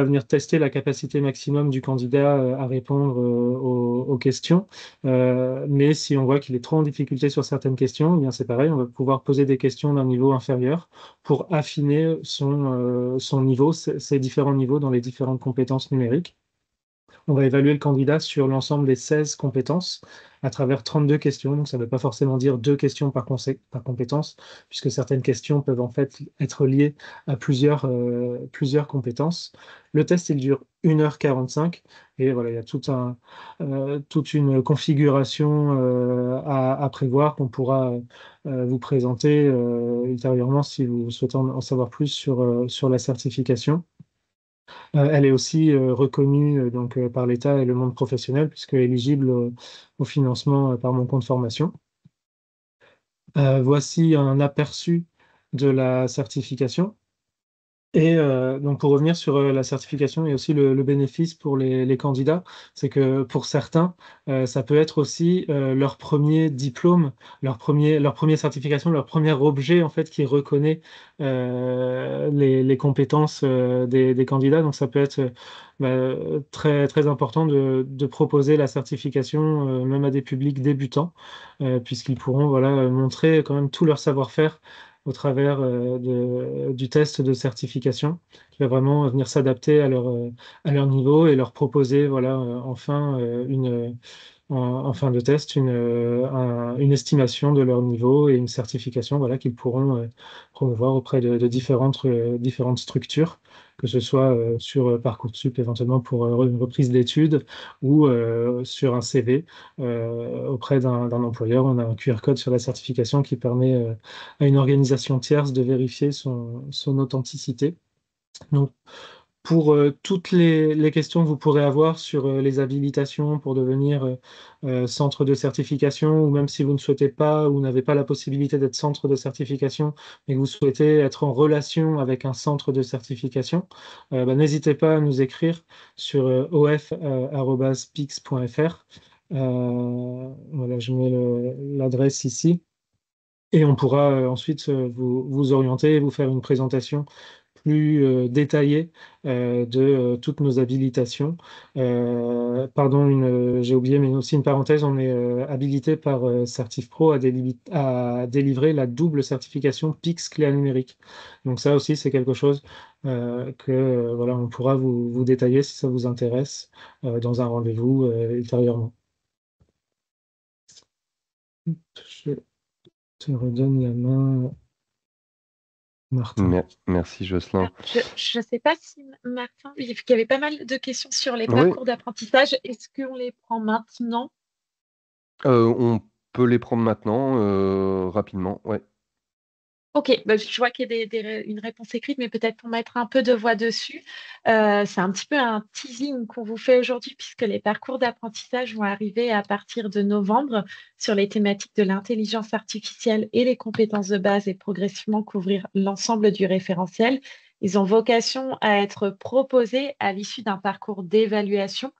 Speaker 4: venir tester la capacité maximum du candidat à répondre aux questions. Mais si on voit qu'il est trop en difficulté sur certaines questions, eh bien c'est pareil, on va pouvoir poser des questions d'un niveau inférieur pour affiner son niveau, ses différents niveaux dans les différentes compétences numériques. On va évaluer le candidat sur l'ensemble des 16 compétences à travers 32 questions. Donc, ça ne veut pas forcément dire 2 questions par compétence, puisque certaines questions peuvent en fait être liées à plusieurs compétences. Le test, il dure 1h45 et voilà, il y a toute une configuration à prévoir qu'on pourra vous présenter ultérieurement si vous souhaitez en savoir plus sur la certification. Elle est aussi reconnue par l'État et le monde professionnel, puisque éligible au financement par mon compte formation. Voici un aperçu de la certification. Et donc pour revenir sur la certification et aussi le bénéfice pour les candidats, c'est que pour certains, ça peut être aussi leur premier diplôme, leur première certification, leur premier objet en fait qui reconnaît les compétences des candidats. Donc ça peut être très très important de proposer la certification même à des publics débutants, puisqu'ils pourront voilà montrer quand même tout leur savoir-faire au travers du test de certification, qui va vraiment venir s'adapter à leur niveau et leur proposer, voilà, en fin de test, une estimation de leur niveau et une certification, voilà, qu'ils pourront promouvoir auprès de différentes structures, que ce soit sur Parcoursup éventuellement pour une reprise d'études ou sur un CV auprès d'un employeur. On a un QR code sur la certification qui permet à une organisation tierce de vérifier son authenticité. Donc, pour toutes les questions que vous pourrez avoir sur les habilitations pour devenir centre de certification, ou même si vous ne souhaitez pas ou n'avez pas la possibilité d'être centre de certification, mais que vous souhaitez être en relation avec un centre de certification, n'hésitez pas à nous écrire sur of@pix.fr. Voilà, je mets l'adresse ici. Et on pourra ensuite vous orienter et vous faire une présentation plus détaillée de toutes nos habilitations. Pardon, j'ai oublié, mais aussi une parenthèse, on est habilité par CertifPro à délivrer la double certification PIX clé numérique. Donc ça aussi, c'est quelque chose que voilà, on pourra vous détailler si ça vous intéresse dans un rendez-vous ultérieurement. Je te redonne la main, Martin.
Speaker 1: Merci Jocelyn.
Speaker 3: Je ne sais pas si Martin, il y avait pas mal de questions sur les
Speaker 1: Oui.
Speaker 3: parcours d'apprentissage. Est-ce qu'on les prend maintenant?
Speaker 1: On peut les prendre maintenant, rapidement, ouais.
Speaker 3: Ok, bah, je vois qu'il y a une réponse écrite, mais peut-être pour mettre un peu de voix dessus. C'est un petit peu un teasing qu'on vous fait aujourd'hui, puisque les parcours d'apprentissage vont arriver à partir de novembre sur les thématiques de l'intelligence artificielle et les compétences de base et progressivement couvrir l'ensemble du référentiel. Ils ont vocation à être proposés à l'issue d'un parcours d'évaluation.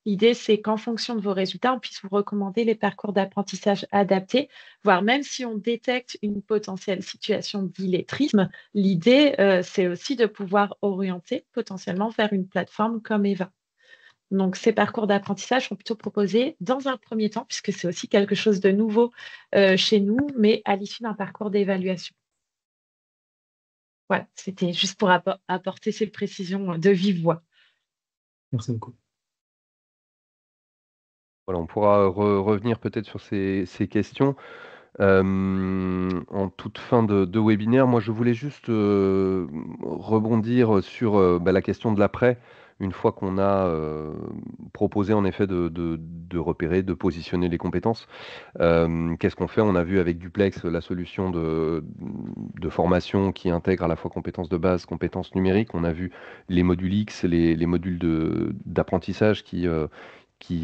Speaker 3: L'idée, c'est qu'en fonction de vos résultats, on puisse vous recommander les parcours d'apprentissage adaptés, voire même si on détecte une potentielle situation d'illettrisme, l'idée, c'est aussi de pouvoir orienter potentiellement vers une plateforme comme Eva. Donc, ces parcours d'apprentissage sont plutôt proposés dans un premier temps, puisque c'est aussi quelque chose de nouveau chez nous, mais à l'issue d'un parcours d'évaluation. Voilà, c'était juste pour apporter ces précisions de vive voix.
Speaker 4: Merci beaucoup.
Speaker 1: Voilà, on pourra revenir peut-être sur ces questions. En toute fin de webinaire, moi je voulais juste rebondir sur la question de l'après, une fois qu'on a proposé en effet de repérer, de positionner les compétences. Qu'est-ce qu'on fait? On a vu avec Duplex la solution de formation qui intègre à la fois compétences de base, compétences numériques. On a vu les modules X, les modules d'apprentissage qui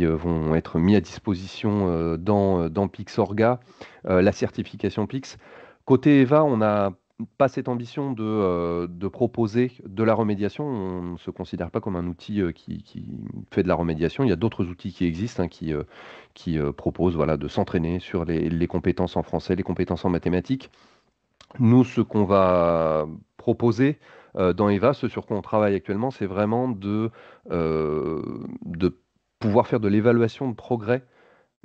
Speaker 1: vont être mis à disposition dans Pixorga, la certification Pix. Côté Eva, on n'a pas cette ambition de proposer de la remédiation. On ne se considère pas comme un outil qui fait de la remédiation. Il y a d'autres outils qui existent, hein, qui proposent voilà, de s'entraîner sur les compétences en français, les compétences en mathématiques. Nous, ce qu'on va proposer dans Eva, ce sur quoi on travaille actuellement, c'est vraiment de pouvoir faire de l'évaluation de progrès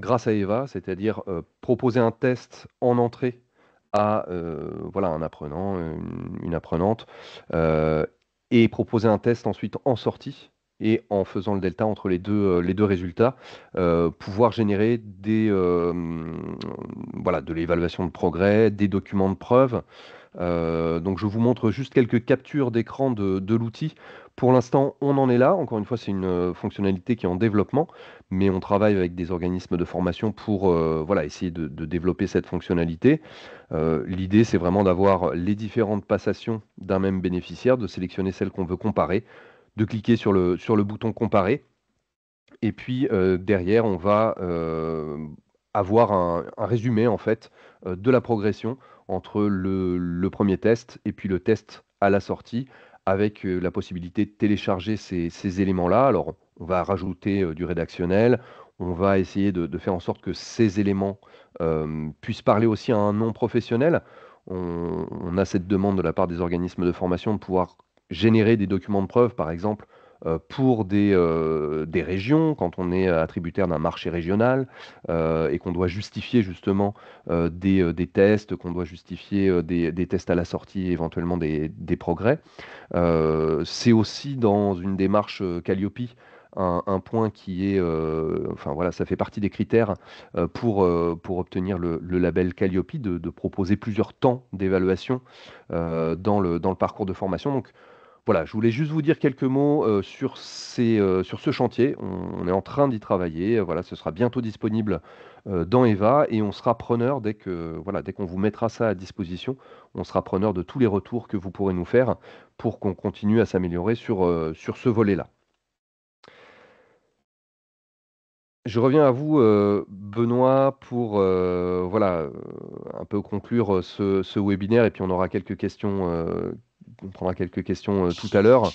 Speaker 1: grâce à Eva, c'est-à-dire proposer un test en entrée à voilà, un apprenant, une apprenante, euh, et proposer un test ensuite en sortie. Et en faisant le delta entre les deux résultats, pouvoir générer voilà, de l'évaluation de progrès, des documents de preuve. Donc je vous montre juste quelques captures d'écran de l'outil. Pour l'instant, on en est là. Encore une fois, c'est une fonctionnalité qui est en développement, mais on travaille avec des organismes de formation pour voilà, essayer de développer cette fonctionnalité. L'idée, c'est vraiment d'avoir les différentes passations d'un même bénéficiaire, de sélectionner celle qu'on veut comparer, de cliquer sur le bouton comparer. Et puis derrière, on va avoir un résumé en fait de la progression entre le premier test et puis le test à la sortie, avec la possibilité de télécharger ces éléments-là. Alors, on va rajouter du rédactionnel, on va essayer de faire en sorte que ces éléments puissent parler aussi à un non professionnel. On a cette demande de la part des organismes de formation de pouvoir générer des documents de preuve, par exemple, pour des régions, quand on est attributaire d'un marché régional et qu'on doit justifier justement des tests, qu'on doit justifier des tests à la sortie, éventuellement des progrès. C'est aussi dans une démarche Calliope un point qui est, enfin voilà, ça fait partie des critères pour obtenir le label Calliope, de proposer plusieurs temps d'évaluation dans le parcours de formation. Donc, voilà, je voulais juste vous dire quelques mots sur sur ce chantier. On est en train d'y travailler. Voilà, ce sera bientôt disponible dans Eva et on sera preneur voilà, dès qu'on vous mettra ça à disposition. On sera preneur de tous les retours que vous pourrez nous faire pour qu'on continue à s'améliorer sur ce volet-là. Je reviens à vous, Benoît, pour voilà, un peu conclure ce webinaire et puis on aura quelques questions, on prendra quelques questions tout à l'heure.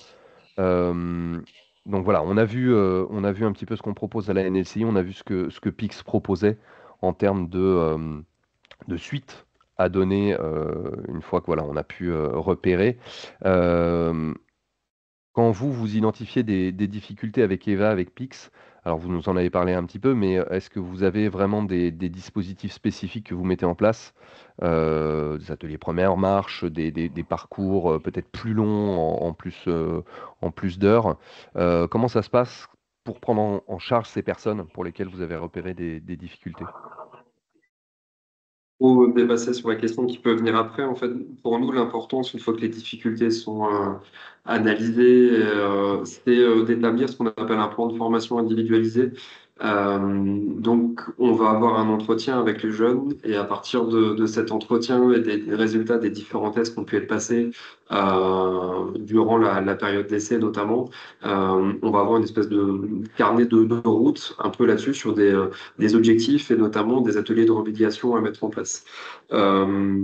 Speaker 1: Donc voilà, on a vu un petit peu ce qu'on propose à la NLCI, on a vu ce que Pix proposait en termes de suite à donner une fois que voilà, on a pu repérer. Euh, Quand vous identifiez des difficultés avec Eva, avec Pix, alors vous nous en avez parlé un petit peu, mais est-ce que vous avez vraiment des dispositifs spécifiques que vous mettez en place, des ateliers première marche, des parcours peut-être plus longs en plus d'heures? Comment ça se passe pour prendre en charge ces personnes pour lesquelles vous avez repéré des difficultés?
Speaker 5: Pour dépasser sur la question qui peut venir après, en fait, pour nous, l'importance, une fois que les difficultés sont analysées, c'est d'établir ce qu'on appelle un plan de formation individualisé. Donc, on va avoir un entretien avec les jeunes et à partir de cet entretien et des résultats des différents tests qui ont pu être passés durant la période d'essai notamment, on va avoir une espèce de carnet de route un peu là-dessus sur des objectifs et notamment des ateliers de remédiation à mettre en place. Euh,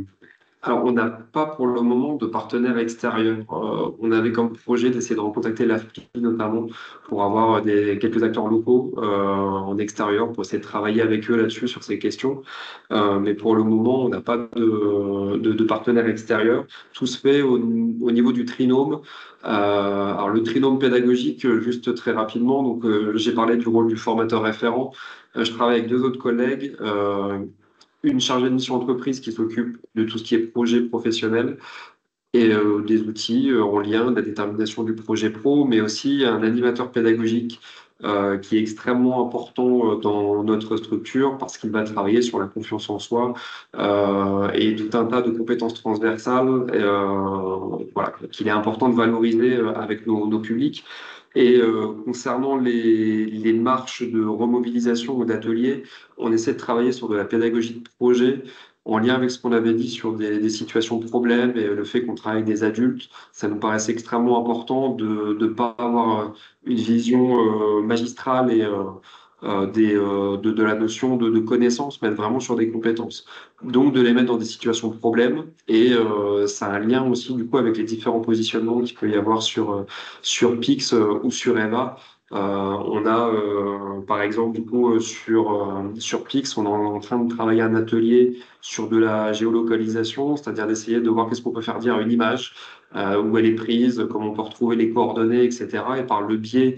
Speaker 5: alors, on n'a pas pour le moment de partenaires extérieurs. On avait comme projet d'essayer de recontacter l'AFPI notamment pour avoir quelques acteurs locaux en extérieur pour essayer de travailler avec eux là-dessus sur ces questions. Mais pour le moment, on n'a pas de partenaire extérieur. Tout se fait au niveau du trinôme. Alors, le trinôme pédagogique, juste très rapidement, donc j'ai parlé du rôle du formateur référent. Je travaille avec deux autres collègues. Une chargée de mission entreprise qui s'occupe de tout ce qui est projet professionnel et des outils en lien de la détermination du projet pro, mais aussi un animateur pédagogique qui est extrêmement important dans notre structure parce qu'il va travailler sur la confiance en soi et tout un tas de compétences transversales voilà, qu'il est important de valoriser avec nos publics. Et concernant les marches de remobilisation ou d'ateliers, on essaie de travailler sur de la pédagogie de projet en lien avec ce qu'on avait dit sur des situations de problème et le fait qu'on travaille avec des adultes. Ça nous paraissait extrêmement important de ne pas avoir une vision magistrale et de la notion de connaissance, mais vraiment sur des compétences. Donc de les mettre dans des situations de problème et ça a un lien aussi du coup avec les différents positionnements qu'il peut y avoir sur Pix ou sur Eva. On a, par exemple, du coup, sur Pix, on est en train de travailler un atelier sur de la géolocalisation, c'est-à-dire d'essayer de voir qu'est-ce qu'on peut faire dire à une image, où elle est prise, comment on peut retrouver les coordonnées, etc. Et par le biais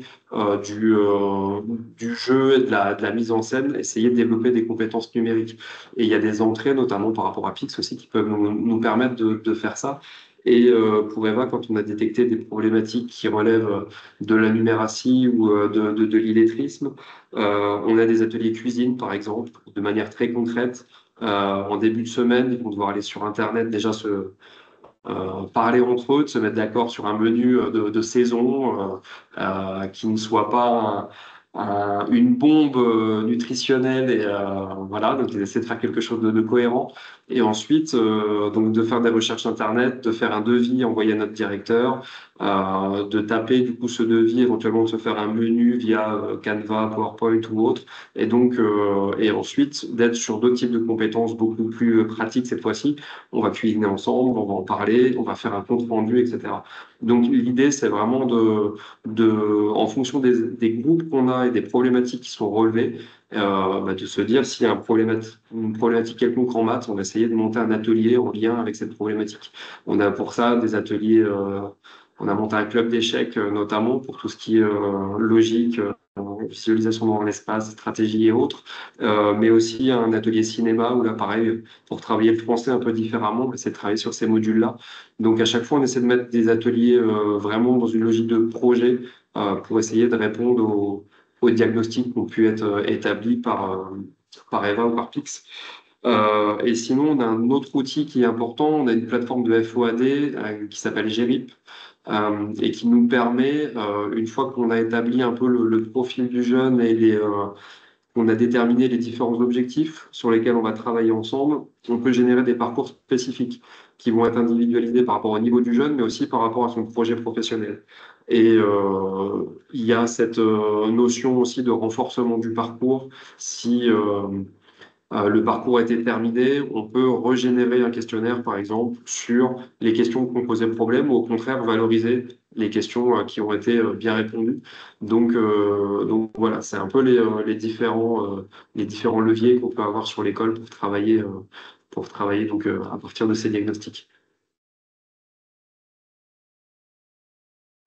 Speaker 5: du jeu et de la mise en scène, essayer de développer des compétences numériques. Et il y a des entrées, notamment par rapport à Pix aussi, qui peuvent nous permettre de faire ça. Et pour Eva, quand on a détecté des problématiques qui relèvent de la numératie ou de l'illettrisme, on a des ateliers cuisine, par exemple, de manière très concrète. En début de semaine, ils vont devoir aller sur Internet déjà parler entre eux, de se mettre d'accord sur un menu de saison qui ne soit pas une bombe nutritionnelle et voilà, donc ils essaient de faire quelque chose de cohérent et ensuite donc de faire des recherches internet, de faire un devis envoyé à notre directeur, de taper du coup ce devis, éventuellement de se faire un menu via Canva, PowerPoint ou autre et donc et ensuite d'être sur d'autres types de compétences beaucoup plus pratiques cette fois-ci. On va cuisiner ensemble, on va en parler, on va faire un compte rendu, etc. Donc l'idée, c'est vraiment en fonction des groupes qu'on a et des problématiques qui sont relevées, de se dire s'il y a une problématique quelconque en maths, on va essayer de monter un atelier en lien avec cette problématique. On a pour ça des ateliers, on a monté un club d'échecs notamment pour tout ce qui est logique, visualisation dans l'espace, stratégie et autres, mais aussi un atelier cinéma où là, pareil, pour travailler le français un peu différemment, on essaie de travailler sur ces modules-là. Donc à chaque fois, on essaie de mettre des ateliers vraiment dans une logique de projet pour essayer de répondre aux diagnostics qui ont pu être établis par Eva ou par Pix. Et sinon, on a un autre outil qui est important. On a une plateforme de FOAD qui s'appelle GRIP et qui nous permet, une fois qu'on a établi un peu le profil du jeune et on a déterminé les différents objectifs sur lesquels on va travailler ensemble, on peut générer des parcours spécifiques qui vont être individualisés par rapport au niveau du jeune, mais aussi par rapport à son projet professionnel. Et il y a cette notion aussi de renforcement du parcours. Si le parcours a été terminé, on peut régénérer un questionnaire, par exemple, sur les questions qui ont posé problème, ou au contraire valoriser les questions qui ont été bien répondues. Donc voilà, c'est un peu les différents leviers qu'on peut avoir sur l'école pour travailler donc, à partir de ces diagnostics.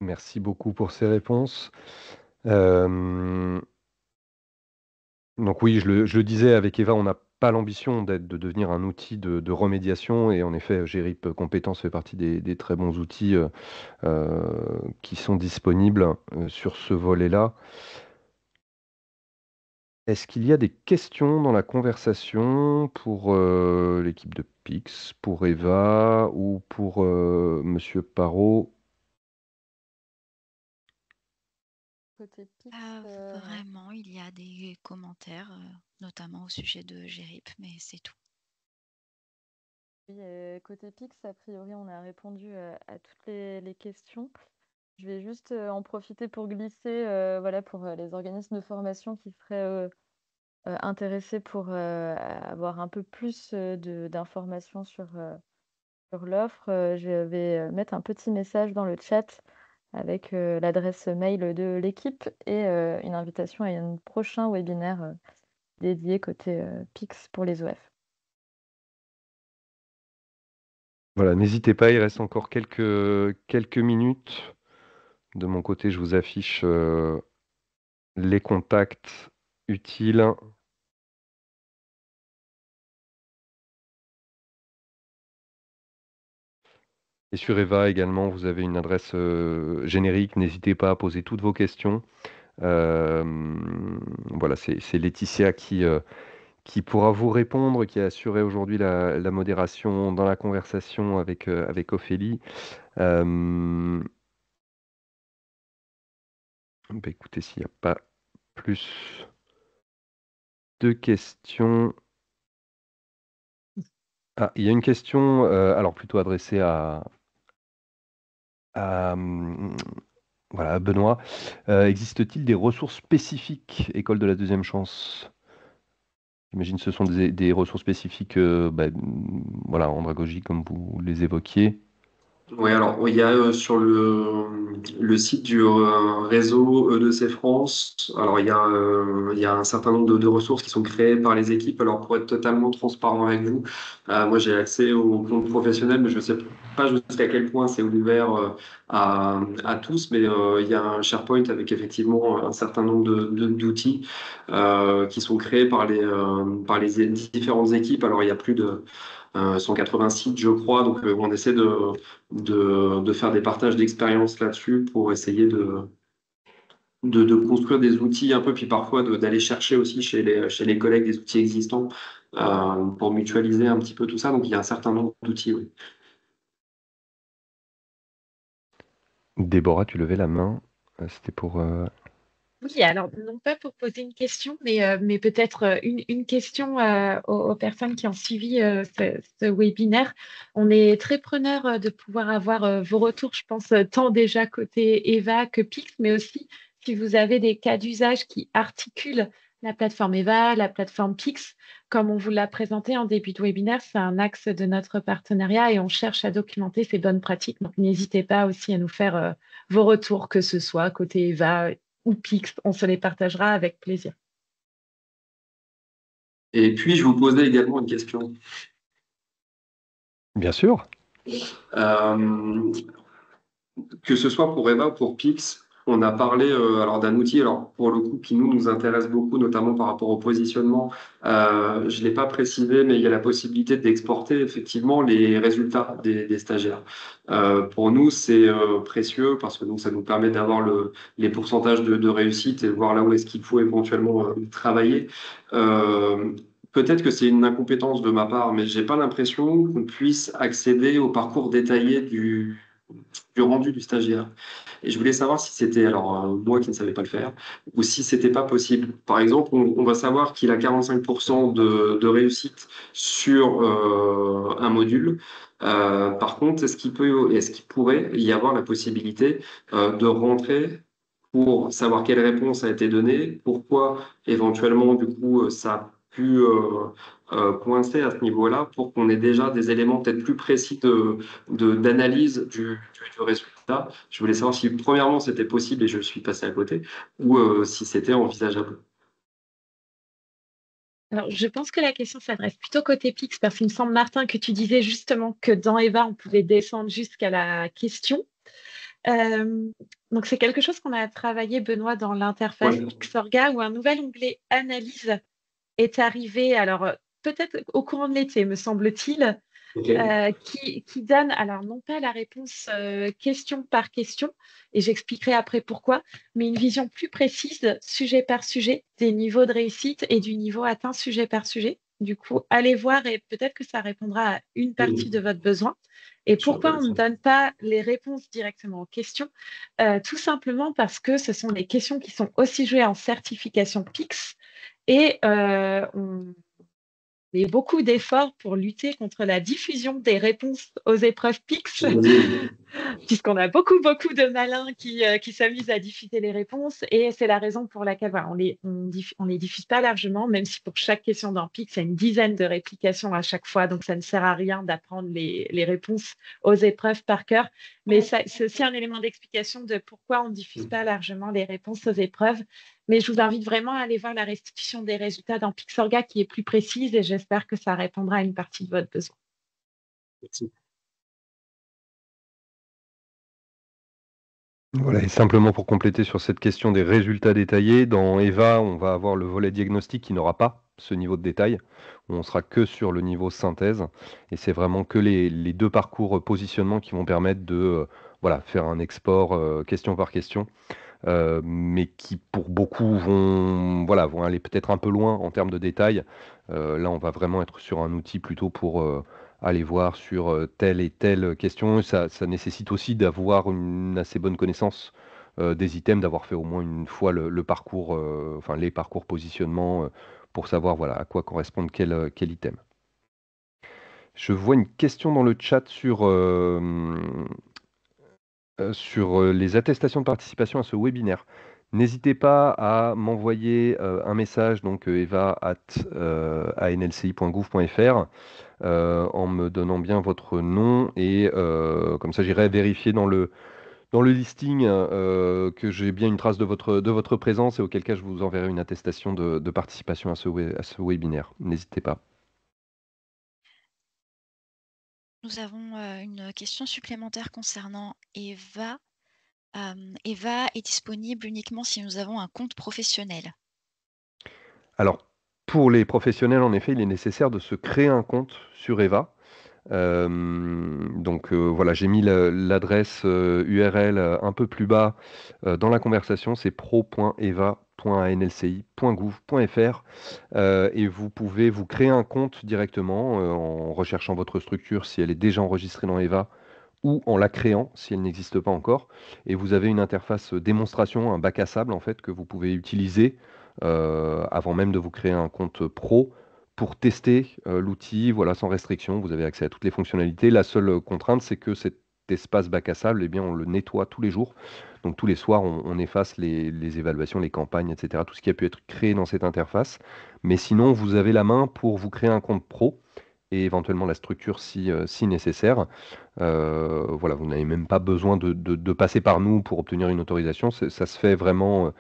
Speaker 1: Merci beaucoup pour ces réponses. Euh, Donc oui, je le disais avec Eva, on n'a pas l'ambition de devenir un outil de remédiation et en effet, GRIP Compétences fait partie des très bons outils qui sont disponibles sur ce volet-là. Est-ce qu'il y a des questions dans la conversation pour l'équipe de Pix, pour Eva ou pour Monsieur Parot?
Speaker 6: Côté Pix,
Speaker 8: Pas vraiment, il y a des commentaires, notamment au sujet de GRIP, mais c'est tout.
Speaker 6: oui, côté Pix, a priori, on a répondu à toutes les questions. Je vais juste en profiter pour glisser, voilà, pour les organismes de formation qui seraient intéressés pour avoir un peu plus d'informations sur l'offre. Je vais mettre un petit message dans le chat avec l'adresse mail de l'équipe et une invitation à un prochain webinaire dédié côté Pix pour les OF.
Speaker 1: Voilà, n'hésitez pas, il reste encore quelques minutes. De mon côté, je vous affiche les contacts utiles. Et sur Eva également, vous avez une adresse générique. N'hésitez pas à poser toutes vos questions. Voilà, c'est Laetitia qui pourra vous répondre, qui a assuré aujourd'hui la modération dans la conversation avec Ophélie. Bah, écoutez, s'il n'y a pas plus de questions. Ah, il y a une question, alors plutôt adressée à, voilà, à Benoît. Existe-t-il des ressources spécifiques École de la deuxième chance? J'imagine que ce sont des ressources spécifiques voilà, andragogie, comme vous les évoquiez.
Speaker 5: Oui, alors il y a sur le site du réseau E2C France, alors il y a un certain nombre de ressources qui sont créées par les équipes. Alors pour être totalement transparent avec vous, moi j'ai accès au compte professionnel, mais je ne sais pas jusqu'à quel point c'est ouvert à tous, mais il y a un SharePoint avec effectivement un certain nombre d'outils qui sont créés par les différentes équipes. Alors il y a plus de 180 sites, je crois. Donc, on essaie de faire des partages d'expériences là-dessus pour essayer de construire des outils un peu, puis parfois d'aller chercher aussi chez les collègues des outils existants pour mutualiser un petit peu tout ça. Donc, il y a un certain nombre d'outils, oui.
Speaker 1: Déborah, tu levais la main. C'était pour.
Speaker 3: Oui, alors non pas pour poser une question, mais peut-être une question aux personnes qui ont suivi ce webinaire. On est très preneur de pouvoir avoir vos retours, je pense, tant déjà côté Eva que Pix, mais aussi si vous avez des cas d'usage qui articulent la plateforme Eva, la plateforme Pix, comme on vous l'a présenté en début de webinaire, c'est un axe de notre partenariat et on cherche à documenter ces bonnes pratiques. Donc n'hésitez pas aussi à nous faire vos retours, que ce soit côté Eva ou Pix, on se les partagera avec plaisir.
Speaker 5: Et puis, je vous posais également une question.
Speaker 1: Bien sûr.
Speaker 5: Que ce soit pour Eva ou pour Pix, on a parlé alors d'un outil, alors pour le coup qui nous intéresse beaucoup, notamment par rapport au positionnement. Je l'ai pas précisé, mais il y a la possibilité d'exporter effectivement les résultats des stagiaires. Pour nous, c'est précieux parce que donc ça nous permet d'avoir les pourcentages de réussite et de voir là où est-ce qu'il faut éventuellement travailler. Peut-être que c'est une incompétence de ma part, mais j'ai pas l'impression qu'on puisse accéder au parcours détaillé du rendu du stagiaire. Et je voulais savoir si c'était, alors moi qui ne savais pas le faire, ou si c'était pas possible. Par exemple, on va savoir qu'il a 45% de réussite sur un module. Par contre, est-ce qu'il pourrait y avoir la possibilité de rentrer pour savoir quelle réponse a été donnée, pourquoi éventuellement du coup ça a pu coincer à ce niveau-là, pour qu'on ait déjà des éléments peut-être plus précis d'analyse du résultat. Je voulais savoir si premièrement c'était possible et je suis passé à côté, ou si c'était envisageable.
Speaker 3: Alors, je pense que la question s'adresse plutôt côté Pix, parce qu'il me semble, Martin, que tu disais justement que dans Eva, on pouvait descendre jusqu'à la question. Donc, c'est quelque chose qu'on a travaillé, Benoît, dans l'interface
Speaker 5: Ouais.
Speaker 3: Pixorga, où un nouvel onglet Analyse est arrivé, alors peut-être au courant de l'été, me semble-t-il,
Speaker 5: Ok.
Speaker 3: qui donne, alors non pas la réponse question par question, et j'expliquerai après pourquoi, mais une vision plus précise, sujet par sujet, des niveaux de réussite et du niveau atteint sujet par sujet. Du coup, allez voir et peut-être que ça répondra à une partie de votre besoin. Et pourquoi on ne donne pas les réponses directement aux questions? Tout simplement parce que ce sont des questions qui sont aussi jouées en certification PIX et on met beaucoup d'efforts pour lutter contre la diffusion des réponses aux épreuves PIX, puisqu'on a beaucoup de malins qui s'amusent à diffuser les réponses. Et c'est la raison pour laquelle voilà, on les diffuse pas largement, même si pour chaque question d'un PIX, il y a une dizaine de réplications à chaque fois. Donc, ça ne sert à rien d'apprendre les réponses aux épreuves par cœur. Mais c'est aussi un élément d'explication de pourquoi on ne diffuse pas largement les réponses aux épreuves. Mais je vous invite vraiment à aller voir la restitution des résultats dans Pixorga qui est plus précise et j'espère que ça répondra à une partie de votre besoin.
Speaker 5: Merci.
Speaker 1: Voilà, et simplement pour compléter sur cette question des résultats détaillés, dans EVA, on va avoir le volet diagnostic qui n'aura pas ce niveau de détail. On sera que sur le niveau synthèse. Et c'est vraiment que les deux parcours positionnement qui vont permettre de voilà, faire un export question par question. Mais qui pour beaucoup vont aller peut-être un peu loin en termes de détails. Là, on va vraiment être sur un outil plutôt pour aller voir sur telle et telle question. Ça nécessite aussi d'avoir une assez bonne connaissance des items, d'avoir fait au moins une fois le parcours, enfin les parcours positionnement pour savoir voilà, à quoi correspond quel item. Je vois une question dans le chat sur les attestations de participation à ce webinaire. N'hésitez pas à m'envoyer un message, donc eva@anlci.gouv.fr, en me donnant bien votre nom et comme ça j'irai vérifier dans le listing que j'ai bien une trace de votre présence et auquel cas je vous enverrai une attestation de participation à ce webinaire. N'hésitez pas.
Speaker 8: Nous avons une question supplémentaire concernant EVA. EVA est disponible uniquement si nous avons un compte professionnel.
Speaker 1: Alors, pour les professionnels, en effet, il est nécessaire de se créer un compte sur EVA. Donc voilà, j'ai mis l'adresse URL un peu plus bas dans la conversation, c'est pro.eva.anlci.gouv.fr et vous pouvez vous créer un compte directement en recherchant votre structure si elle est déjà enregistrée dans EVA ou en la créant si elle n'existe pas encore. Et vous avez une interface démonstration, un bac à sable en fait, que vous pouvez utiliser avant même de vous créer un compte pro pour tester l'outil, voilà, sans restriction. Vous avez accès à toutes les fonctionnalités. La seule contrainte, c'est que cet espace bac à sable, eh bien, on le nettoie tous les jours. Donc tous les soirs, on efface les évaluations, les campagnes, etc. Tout ce qui a pu être créé dans cette interface. Mais sinon, vous avez la main pour vous créer un compte pro et éventuellement la structure si nécessaire. Voilà, vous n'avez même pas besoin de passer par nous pour obtenir une autorisation. Ça se fait vraiment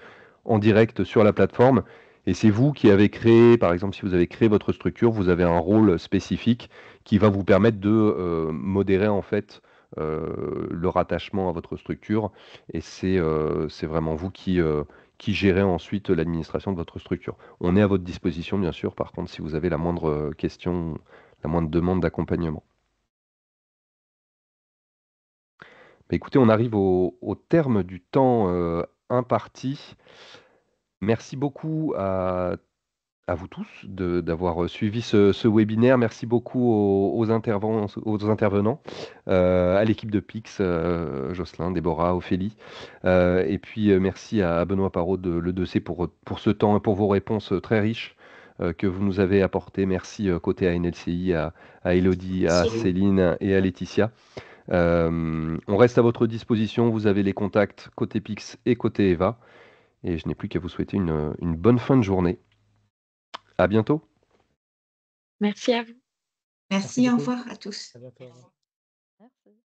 Speaker 1: en direct sur la plateforme. Et c'est vous qui avez créé, par exemple, si vous avez créé votre structure, vous avez un rôle spécifique qui va vous permettre de modérer en fait le rattachement à votre structure. Et c'est vraiment vous qui gérez ensuite l'administration de votre structure. On est à votre disposition, bien sûr, par contre, si vous avez la moindre question, la moindre demande d'accompagnement. Mais écoutez, on arrive au terme du temps imparti. Merci beaucoup à vous tous d'avoir suivi ce webinaire. Merci beaucoup aux intervenants, à l'équipe de Pix, Jocelyn, Déborah, Ophélie. Et puis merci à Benoît Parot de l'EDC pour ce temps et pour vos réponses très riches que vous nous avez apportées. Merci côté ANLCI, à Elodie, à Céline et à Laetitia. On reste à votre disposition. Vous avez les contacts côté Pix et côté Eva. Et je n'ai plus qu'à vous souhaiter une bonne fin de journée. À bientôt.
Speaker 3: Merci à vous.
Speaker 2: Merci, au
Speaker 4: beaucoup.
Speaker 2: revoir à tous.
Speaker 4: À bientôt.
Speaker 6: Merci.